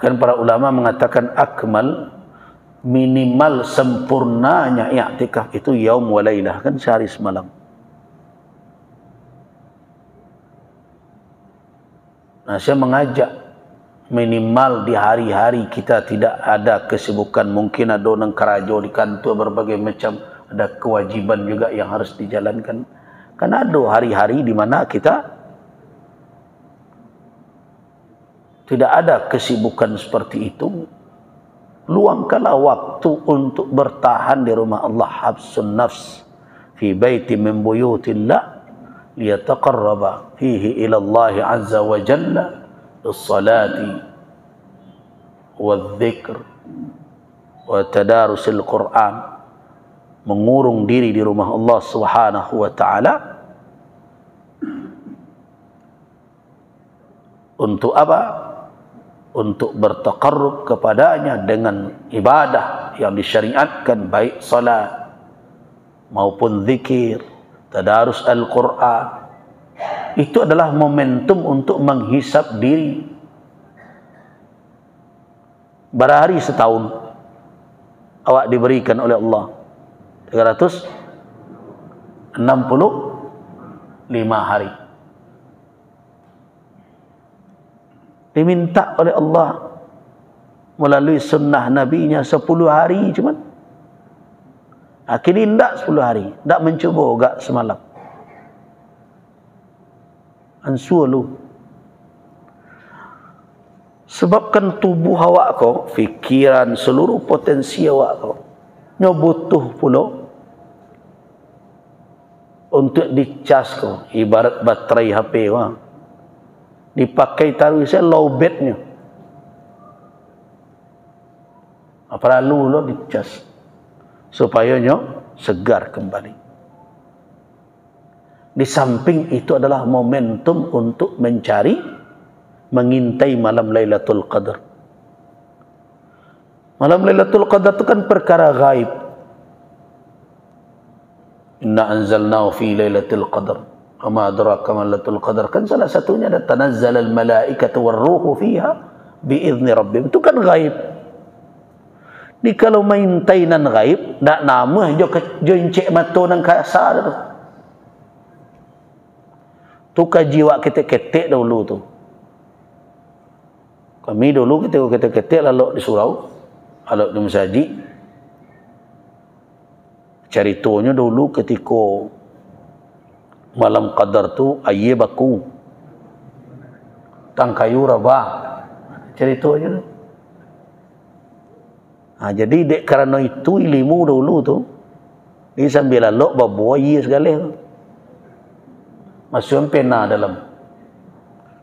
Kan para ulama mengatakan akmal, minimal sempurnanya i'tikaf itu yaum wa lailah, kan sehari semalam. Nah, saya mengajak minimal di hari-hari kita tidak ada kesibukan, mungkin ada orang kerajo di kantor berbagai macam, ada kewajiban juga yang harus dijalankan. Karena ada hari-hari di mana kita tidak ada kesibukan seperti itu. Luangkanlah waktu untuk bertahan di rumah Allah, habsun nafs fi baiti min buyutillah liyataqarraba fihi ila Allah azza wa jalla bis-salati wadh-dhikr wa tadarusil Qur'an. Mengurung diri di rumah Allah Subhanahu wa taala untuk apa? Untuk bertaqarrub kepadanya dengan ibadah yang disyariatkan, baik salat maupun zikir, tadarus Al-Quran. Itu adalah momentum untuk menghisap diri. Berapa hari setahun awak diberikan oleh Allah? 365 hari. Diminta oleh Allah melalui sunnah Nabi-Nya 10 hari cuman. Akhirnya tidak 10 hari, tidak mencuba agak semalam. Ansur lu. Sebabkan tubuh awak kau, fikiran, seluruh potensi awak kau, nya butuh pula untuk dicas kau, ibarat baterai HP wah. Dipakai taruh saya low bednya. Apa lalu lo dicas supaya nya segar kembali. Di samping itu adalah momentum untuk mencari, mengintai malam Lailatul Qadar. Malam Lailatul Qadar itu kan perkara gaib. Inna anzalnahu fi Lailatul Qadar. Wa adraka ma Lailatul Qadar, kan salah satunya ada tanazzalal malaikatu warruhu fiha biizni rabbihim. Itu kan gaib. Ni kalau maintainan gaib, dak nama jo encik mata nang kasar tu. Tu jiwa ketek-ketek dulu tu. Kami dulu ketek-ketek lalu di surau, lalu di masjid. Ceritanya dulu ketika malam qadar tu aye baku tang kayu rabah, ceritanya tu. Jadi dek kerana itu ilmu dulu tu dia sambil lalu bawa aye segala tu masuk pena dalam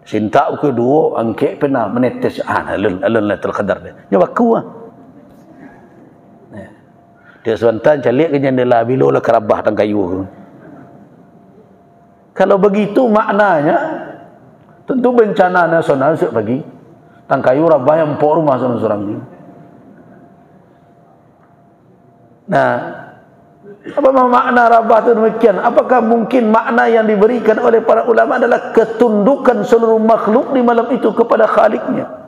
cinta kedua angkek pena menetes alun Lailatul Qadar dia baku dia sebentar calik ke jendela bila lah kerabah tang kayu. Kalau begitu maknanya tentu bencana nasional setiap pagi tang kayu rabah yang empok rumah seorang-seorang ni. Nah, apa makna rabah itu demikian? Apakah mungkin makna yang diberikan oleh para ulama adalah ketundukan seluruh makhluk di malam itu kepada Khaliknya?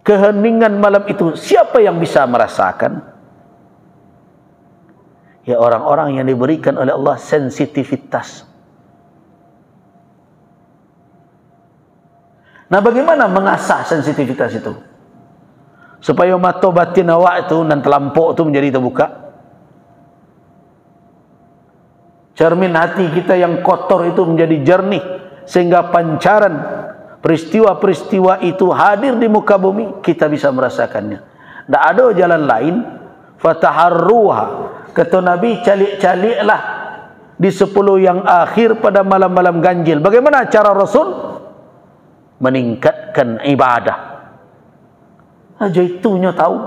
Keheningan malam itu siapa yang bisa merasakan? Ya orang-orang yang diberikan oleh Allah sensitivitas. Nah, bagaimana mengasah sensitivitas itu? Supaya mata batin awak itu dan telampuk itu menjadi terbuka. Cermin hati kita yang kotor itu menjadi jernih, sehingga pancaran peristiwa-peristiwa itu hadir di muka bumi, kita bisa merasakannya. Tak ada jalan lain. Fataharruha, kata Nabi, calik-caliklah di 10 yang akhir pada malam-malam ganjil. Bagaimana cara Rasul? Meningkatkan ibadah. Aja itunya tahu.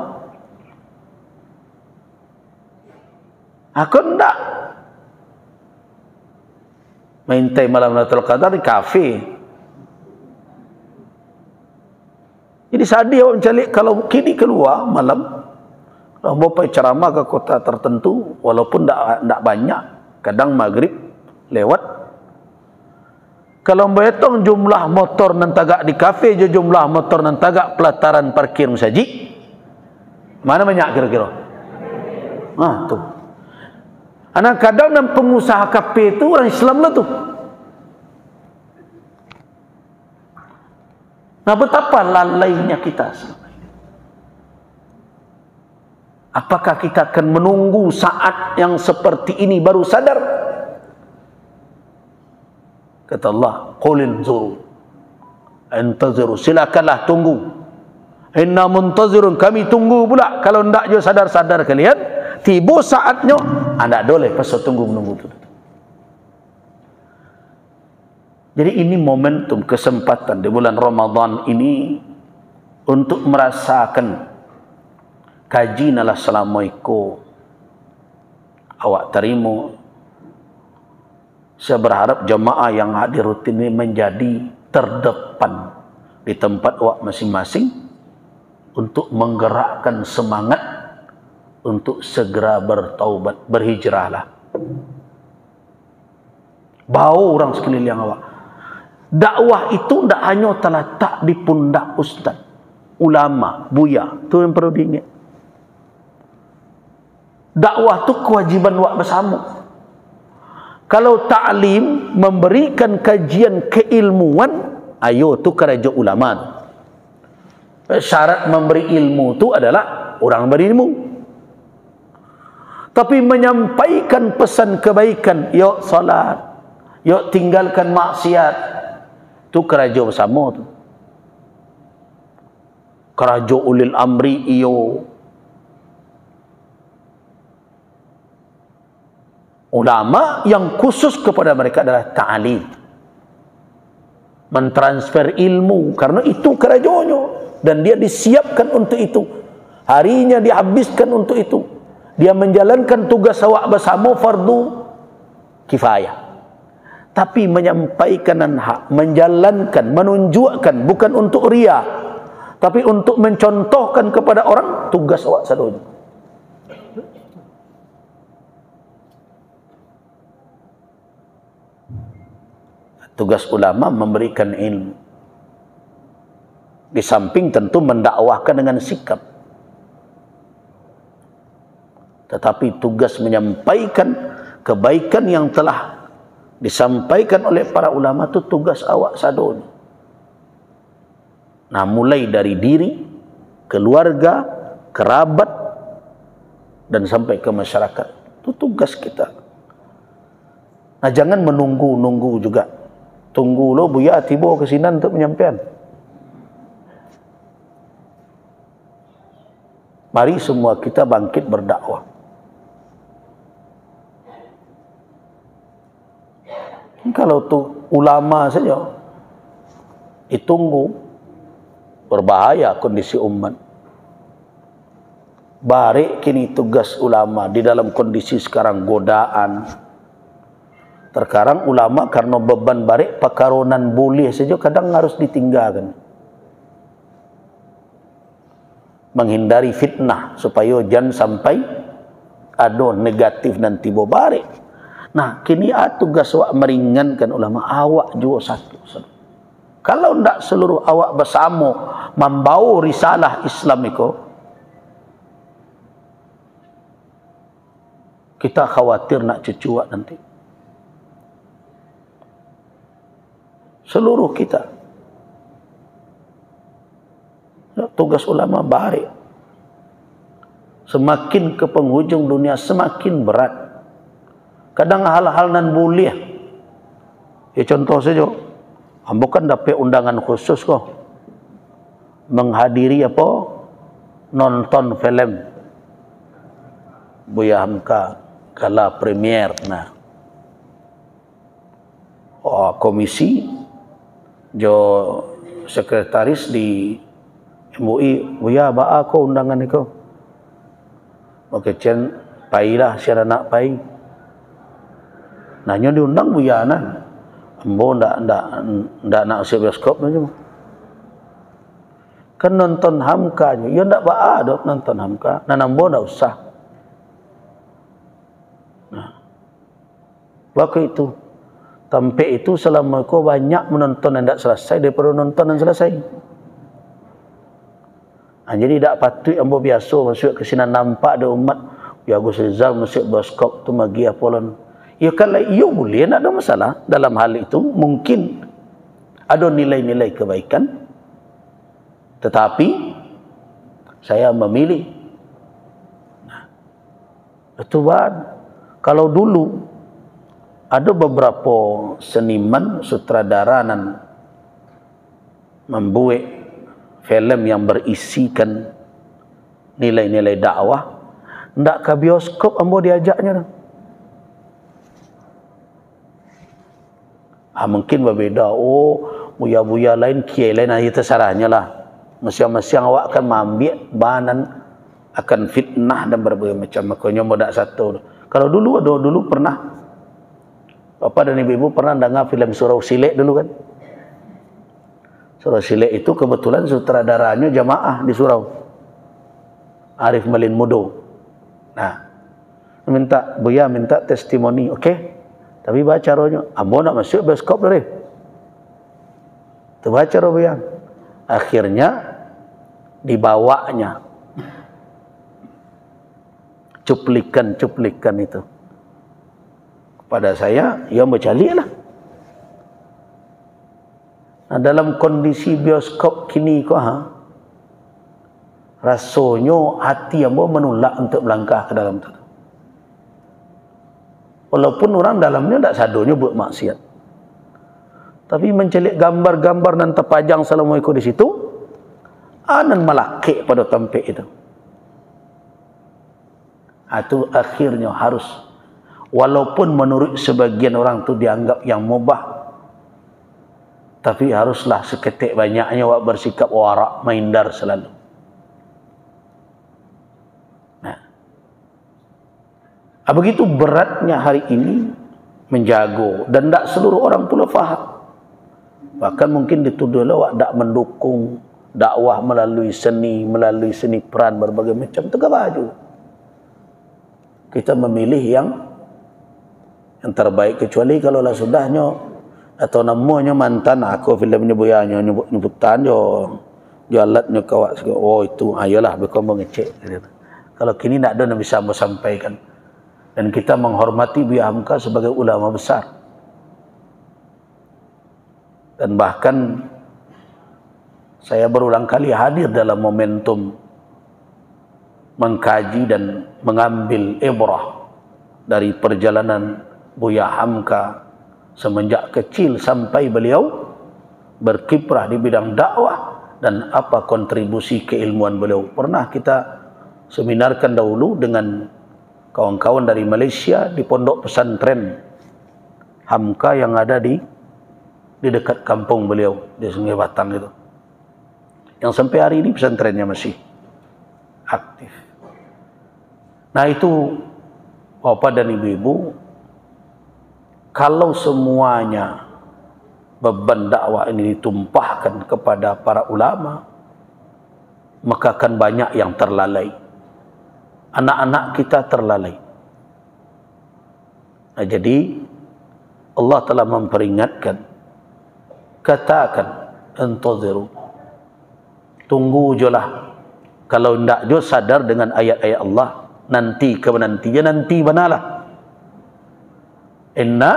Aku enggak mintai malam Lailatul Qadar di kafe. Jadi sadih orang calik kalau kini keluar malam Bapak ceramah ke kota tertentu, walaupun tidak banyak, kadang maghrib lewat. Kalau berhitung jumlah motor nan tagak di kafe, jumlah motor nan tagak pelataran parkir saji, mana banyak kira-kira? Tuh. Anak kadang dan pengusaha kafe itu orang Islam lah tuh. Nah, betapa lalainya kita selama ini. Apakah kita akan menunggu saat yang seperti ini baru sadar? Kata Allah, qulin zuru antaziru, silakanlah tunggu. Inna muntazirun, kami tunggu pula. Kalau tidak je sadar-sadar kalian, tiba saatnya anda boleh pasal tunggu menunggu itu. Jadi ini momentum, kesempatan di bulan Ramadan ini untuk merasakan kaji nala selamaiko awak terima. Saya berharap jemaah yang hadir rutin ini menjadi terdepan di tempat awak masing-masing untuk menggerakkan semangat untuk segera bertaubat, berhijrahlah. Bau orang sekeliling awak. Dakwah itu tidak hanya terletak di pundak ustaz, ulama, buya. Itu yang perlu diingat. Dakwah itu kewajiban awak bersama. Kalau ta'lim, memberikan kajian keilmuan, ayo itu kerja ulama. Syarat memberi ilmu itu adalah orang berilmu. Tapi menyampaikan pesan kebaikan, yuk salat, yuk tinggalkan maksiat, itu kerja bersama tu. Kerja ulil amri iyo. Ulama yang khusus kepada mereka adalah ta'lim. Mentransfer ilmu, karena itu kerajanya. Dan dia disiapkan untuk itu. Harinya dihabiskan untuk itu. Dia menjalankan tugas awak bersama fardu kifayah. Tapi menyampaikan hak, menjalankan, menunjukkan, bukan untuk ria, tapi untuk mencontohkan kepada orang, tugas awak sadonya. Tugas ulama memberikan ilmu. Di samping tentu mendakwahkan dengan sikap. Tetapi tugas menyampaikan kebaikan yang telah disampaikan oleh para ulama itu tugas awak sadonya. Nah, mulai dari diri, keluarga, kerabat, dan sampai ke masyarakat. Itu tugas kita. Nah, jangan menunggu-nunggu juga. Tunggu lo buya tiba ke sini untuk menyampaikan. Mari semua kita bangkit berdakwah. Kalau tu ulama saja ditunggu, berbahaya kondisi umat. Barik kini tugas ulama di dalam kondisi sekarang godaan. Terkadang ulama karena beban barik pekaronan boleh saja kadang harus ditinggalkan. Menghindari fitnah supaya jangan sampai ada negatif dan tiba barik. Nah, kini tugas awak meringankan ulama, awak juga satu. Kalau tidak seluruh awak bersama membawa risalah Islam itu, kita khawatir nak cucuak nanti. Seluruh kita. Tugas ulama barik. Semakin ke penghujung dunia semakin berat. Kadang hal-hal nan boleh. Ya contoh saja. Ambo kan dapat undangan khusus kok. Menghadiri apa? Nonton film. Buya Hamka kala premier. Nah. Komisi jo sekretaris di MUI, buya ba ako undangan iko. Oke cen pailah siara nak pai. Nanya diundang buya nan. Ambo ndak nak usia bioskop aja. Kan nonton Hamka je. Ya ndak ba'a dok nonton Hamka. Nanambo ndak usah. Nah. Waktu itu. Sampai itu selama kau banyak menonton yang tak selesai daripada nonton yang selesai. Nah, jadi tak patut ambo biasa masuk ke sini nampak ada umat ya Agus Rizal masuk bioskop tu magi Apollon. Ya kalau ia boleh tak ada masalah dalam hal itu, mungkin ada nilai-nilai kebaikan. Tetapi saya memilih. Nah, itu kalau dulu ada beberapa seniman sutradara dan membuat filem yang berisikan nilai-nilai dakwah, ndak ke bioskop ambo diajaknya. Mungkin berbeza. Buya-buya lain, kiai lain, itu terserahnya lah. Masing-masing awak akan mengambil bahanan akan fitnah dan berbagai macam. Makanya mudah satu. Kalau dulu pernah Bapak dan Ibu pernah dengar filem Surau Silik dulu kan? Surau Silik itu kebetulan sutradaranya jamaah di Surau. Arif Malin Mudo. Nah, Buya minta testimoni, okey? Tapi baca rohnya, ambo nak masuk bioskop dulu. Terbaca roh Buya. Akhirnya dibawanya cuplikan itu pada saya, ya bercalik lah. Nah, dalam kondisi bioskop kini rasanya hati ambo menolak untuk melangkah ke dalam itu. Walaupun orang dalamnya tak sadarnya buat maksiat, tapi mencelik gambar-gambar dan terpajang Assalamualaikum di situ, dan melakik pada tempat itu. Itu akhirnya harus, walaupun menurut sebagian orang tu dianggap yang mubah, tapi haruslah seketik banyaknya awak bersikap warak, menghindar selalu. Nah, begitu beratnya hari ini menjaga, dan tak seluruh orang pula faham. Bahkan mungkin dituduh awak tak mendukung dakwah melalui seni peran berbagai macam, itu baju. Kita memilih yang terbaik, kecuali kalau lah sudahnya atau namanya mantan aku filmnya Buyanya nyebutan jo alatnya kawak, itu ayolah berkembang ngecek. Kalau kini tak ada yang bisa sampaikan, dan kita menghormati Buya Hamka sebagai ulama besar, dan bahkan saya berulang kali hadir dalam momentum mengkaji dan mengambil ibrah dari perjalanan Buya Hamka semenjak kecil sampai beliau berkiprah di bidang dakwah dan apa kontribusi keilmuan beliau. Pernah kita seminarkan dahulu dengan kawan-kawan dari Malaysia di pondok pesantren Hamka yang ada di dekat kampung beliau di Sungai Batang itu, yang sampai hari ini pesantrennya masih aktif. Nah, itu Bapak dan Ibu-ibu, kalau semuanya beban dakwah ini ditumpahkan kepada para ulama, maka akan banyak yang terlalai. Anak-anak kita terlalai. Nah, jadi Allah telah memperingatkan, katakan antaziru, tunggu jelah. Kalau tidak jo sadar dengan ayat-ayat Allah, nanti benalah. Inna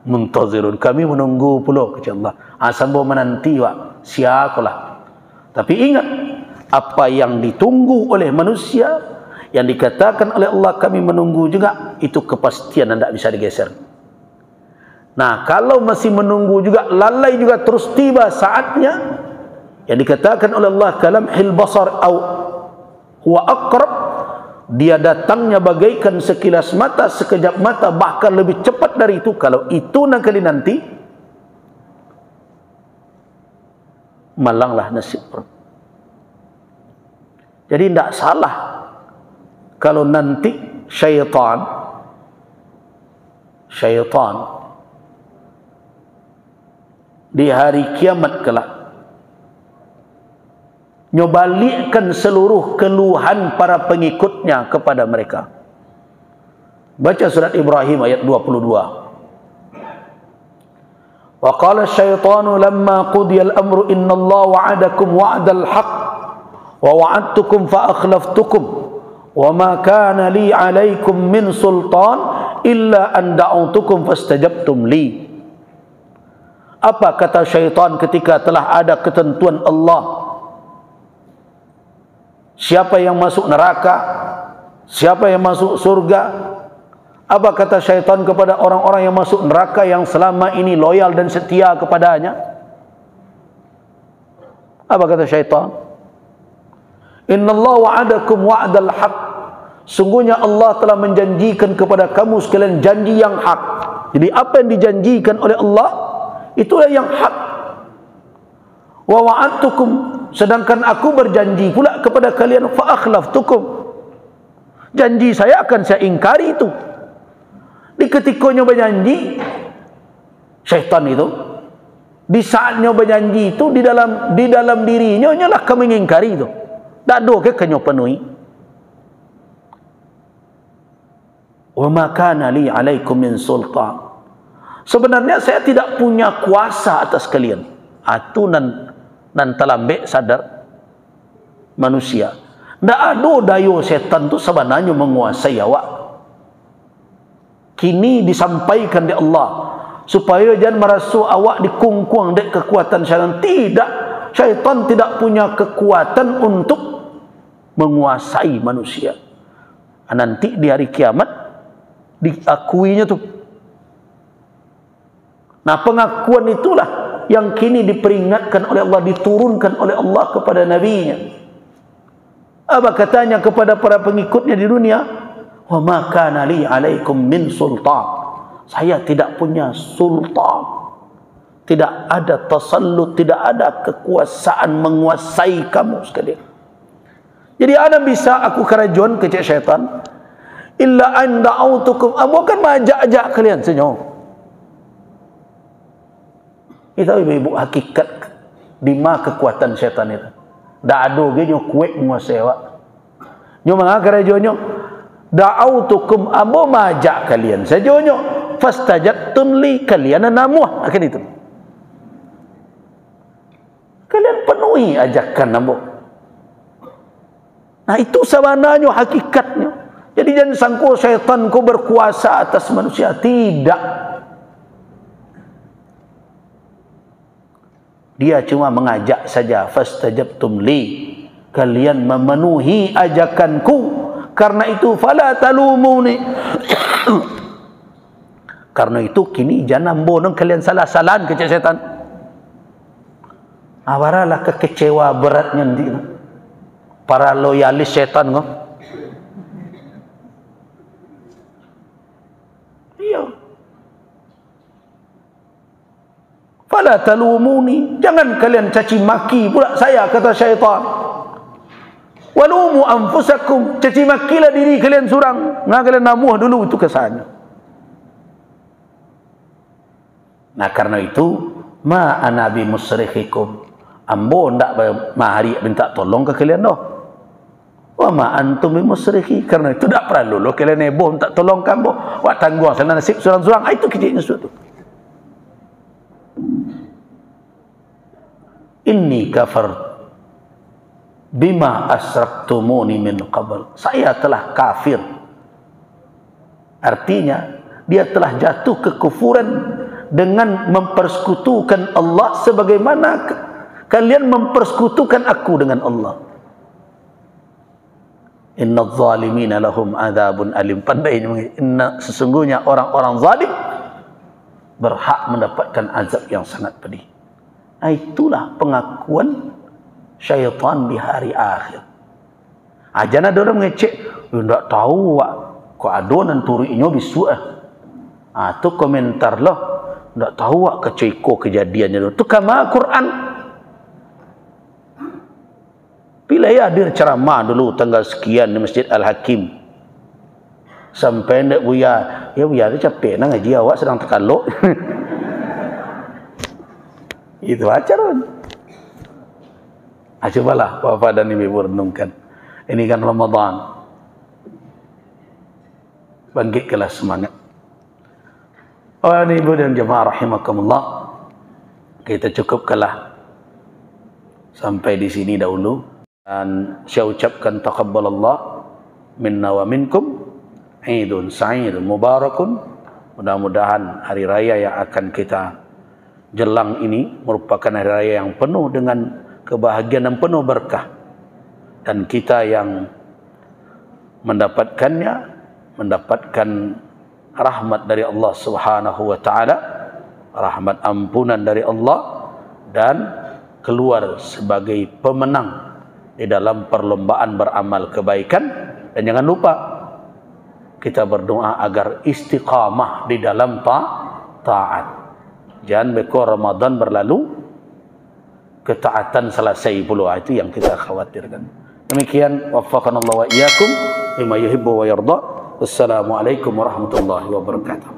muntazirun, kami menunggu pula, kata Allah. Sambil menanti wak siakulah. Tapi ingat, apa yang ditunggu oleh manusia, yang dikatakan oleh Allah kami menunggu juga, itu kepastian dan tidak bisa digeser. Nah, kalau masih menunggu juga, lalai juga, terus tiba saatnya yang dikatakan oleh Allah kalamhil basar au huwa aqrab, dia datangnya bagaikan sekilas mata, sekejap mata, bahkan lebih cepat dari itu. Kalau itu nanti malanglah nasib. Jadi tidak salah kalau nanti syaitan di hari kiamat kelak nyobalikkan seluruh keluhan para pengikutnya kepada mereka. Baca surat Ibrahim ayat 22. Wa qala asy-syaitanu lamma qudiya al-amru innallaha wa'adakum wa'dal haqq wa wa'adtukum fa akhlaftukum wa ma kana li 'alaikum min sultan illa an da'utukum fastajabtum li. Apa kata syaitan ketika telah ada ketentuan Allah? Siapa yang masuk neraka? Siapa yang masuk surga? Apa kata syaitan kepada orang-orang yang masuk neraka yang selama ini loyal dan setia kepadanya? Apa kata syaitan? Innallaha wa'adakum wa'dal haqq. Sungguhnya Allah telah menjanjikan kepada kamu sekalian janji yang hak. Jadi apa yang dijanjikan oleh Allah, itulah yang hak. Wa wa'adtukum, sedangkan aku berjanji pula kepada kalian, fa akhlaftukum, janji saya akan saya ingkari itu. Di ketikanya berjanji syaitan itu, di saatnya berjanji itu, di dalam dirinya nyalah kami mengingkari itu. Tak ada ke kenyo penuhi. Wa ma kana li 'alaikum min sultan. Sebenarnya saya tidak punya kuasa atas kalian. Atu nan talambek sadar manusia. Tak ada daya setan tu sebenarnya menguasai awak. Kini disampaikan di Allah supaya jangan merasa awak dikungkuang dek kekuatan syaitan. Tidak, syaitan tidak punya kekuatan untuk menguasai manusia. Nanti di hari kiamat diakuinya tu. Nah, pengakuan itulah yang kini diperingatkan oleh Allah, diturunkan oleh Allah kepada nabinya. Apa katanya kepada para pengikutnya di dunia? Wa ma kana li 'alaikum min sultan. Saya tidak punya sultan. Tidak ada tasallut, tidak ada kekuasaan menguasai kamu sekalian. Jadi ana bisa aku kerajuan kecek syaitan. Illa an da'autukum, aku akan majak-ajak kalian senyum. Itu ibu-ibu hakikat di mana kekuatan syaitan itu. Tak ada ge kuat menguasai awak. Nyo mangga kerajuannya da'autukum, abo majak kalian sajonyo fastajabtum li, kalian namuh akan itu. Kalian penuhi ajakan abo. Nah, itu sebenarnya hakikatnya. Jadi jangan sangka syaitan ku berkuasa atas manusia. Tidak. Dia cuma mengajak saja. Fastajabtum li, kalian memenuhi ajakanku. Karena itu fala talumuni. Karena itu kini jangan bonong kalian salah-salahan kecil setan. Awaralah kekecewa beratnya nanti para loyalis setan kok. Iya. Fala talumuni, jangan kalian caci maki pula saya, kata syaitan. Walumu anfusakum, caci makilah diri kalian surang. Nggak kalian namuh dulu itu kesannya. Nah, karena itu ma ana bi musrikhikum, ambo ndak mahari minta tolong ke kalian doh. Wa ma antum bi musrikhi, karena itu tak perlu lo kalian heboh minta tolong kamu. Wak tangguh sana nasib surang-surang, itu kecilnya suatu. Inni kafar bima asraktumuni min qabl, saya telah kafir. Artinya dia telah jatuh kekufuran dengan mempersekutukan Allah sebagaimana kalian mempersekutukan aku dengan Allah. Innadz zalimina lahum adzabun alim. Pandainya, inna, sesungguhnya orang-orang zalim berhak mendapatkan azab yang sangat pedih. Nah, itulah pengakuan syaitan di hari akhir. Ajan ada orang mengecek, tidak tahu wak, kok ada nan turinya bisu tu komentar lah, tidak tahu wak keceko kejadiannya. Itu kama Quran. Bila ya hadir ceramah dulu tanggal sekian di Masjid Al-Hakim, sampai ndak buya, ya buya dia capek nak ngaji awak sedang terkalok. Itu acara. Cobalah Bapak dan Ibu renungkan. Ini kan Ramadan. Bangkitkanlah semangat. Ibu dan jemaah rahimakumullah, kita cukupkanlah sampai di sini dahulu. Dan saya ucapkan taqabbalallah minna wa minkum Idun Sa'idun Mubarakun. Mudah-mudahan hari raya yang akan kita jelang ini merupakan hari raya yang penuh dengan kebahagiaan dan penuh berkah. Dan kita yang mendapatkannya, mendapatkan rahmat dari Allah Subhanahu wa taala, rahmat ampunan dari Allah, dan keluar sebagai pemenang di dalam perlombaan beramal kebaikan. Dan jangan lupa kita berdoa agar istiqamah di dalam taat. Jangan bekor Ramadan berlalu ketaatan selesai pula, itu yang kita khawatirkan. Demikian, waffaqanallahu wa iyyakum lima yuhibbu wa yarda. Wassalamualaikum warahmatullahi wabarakatuh.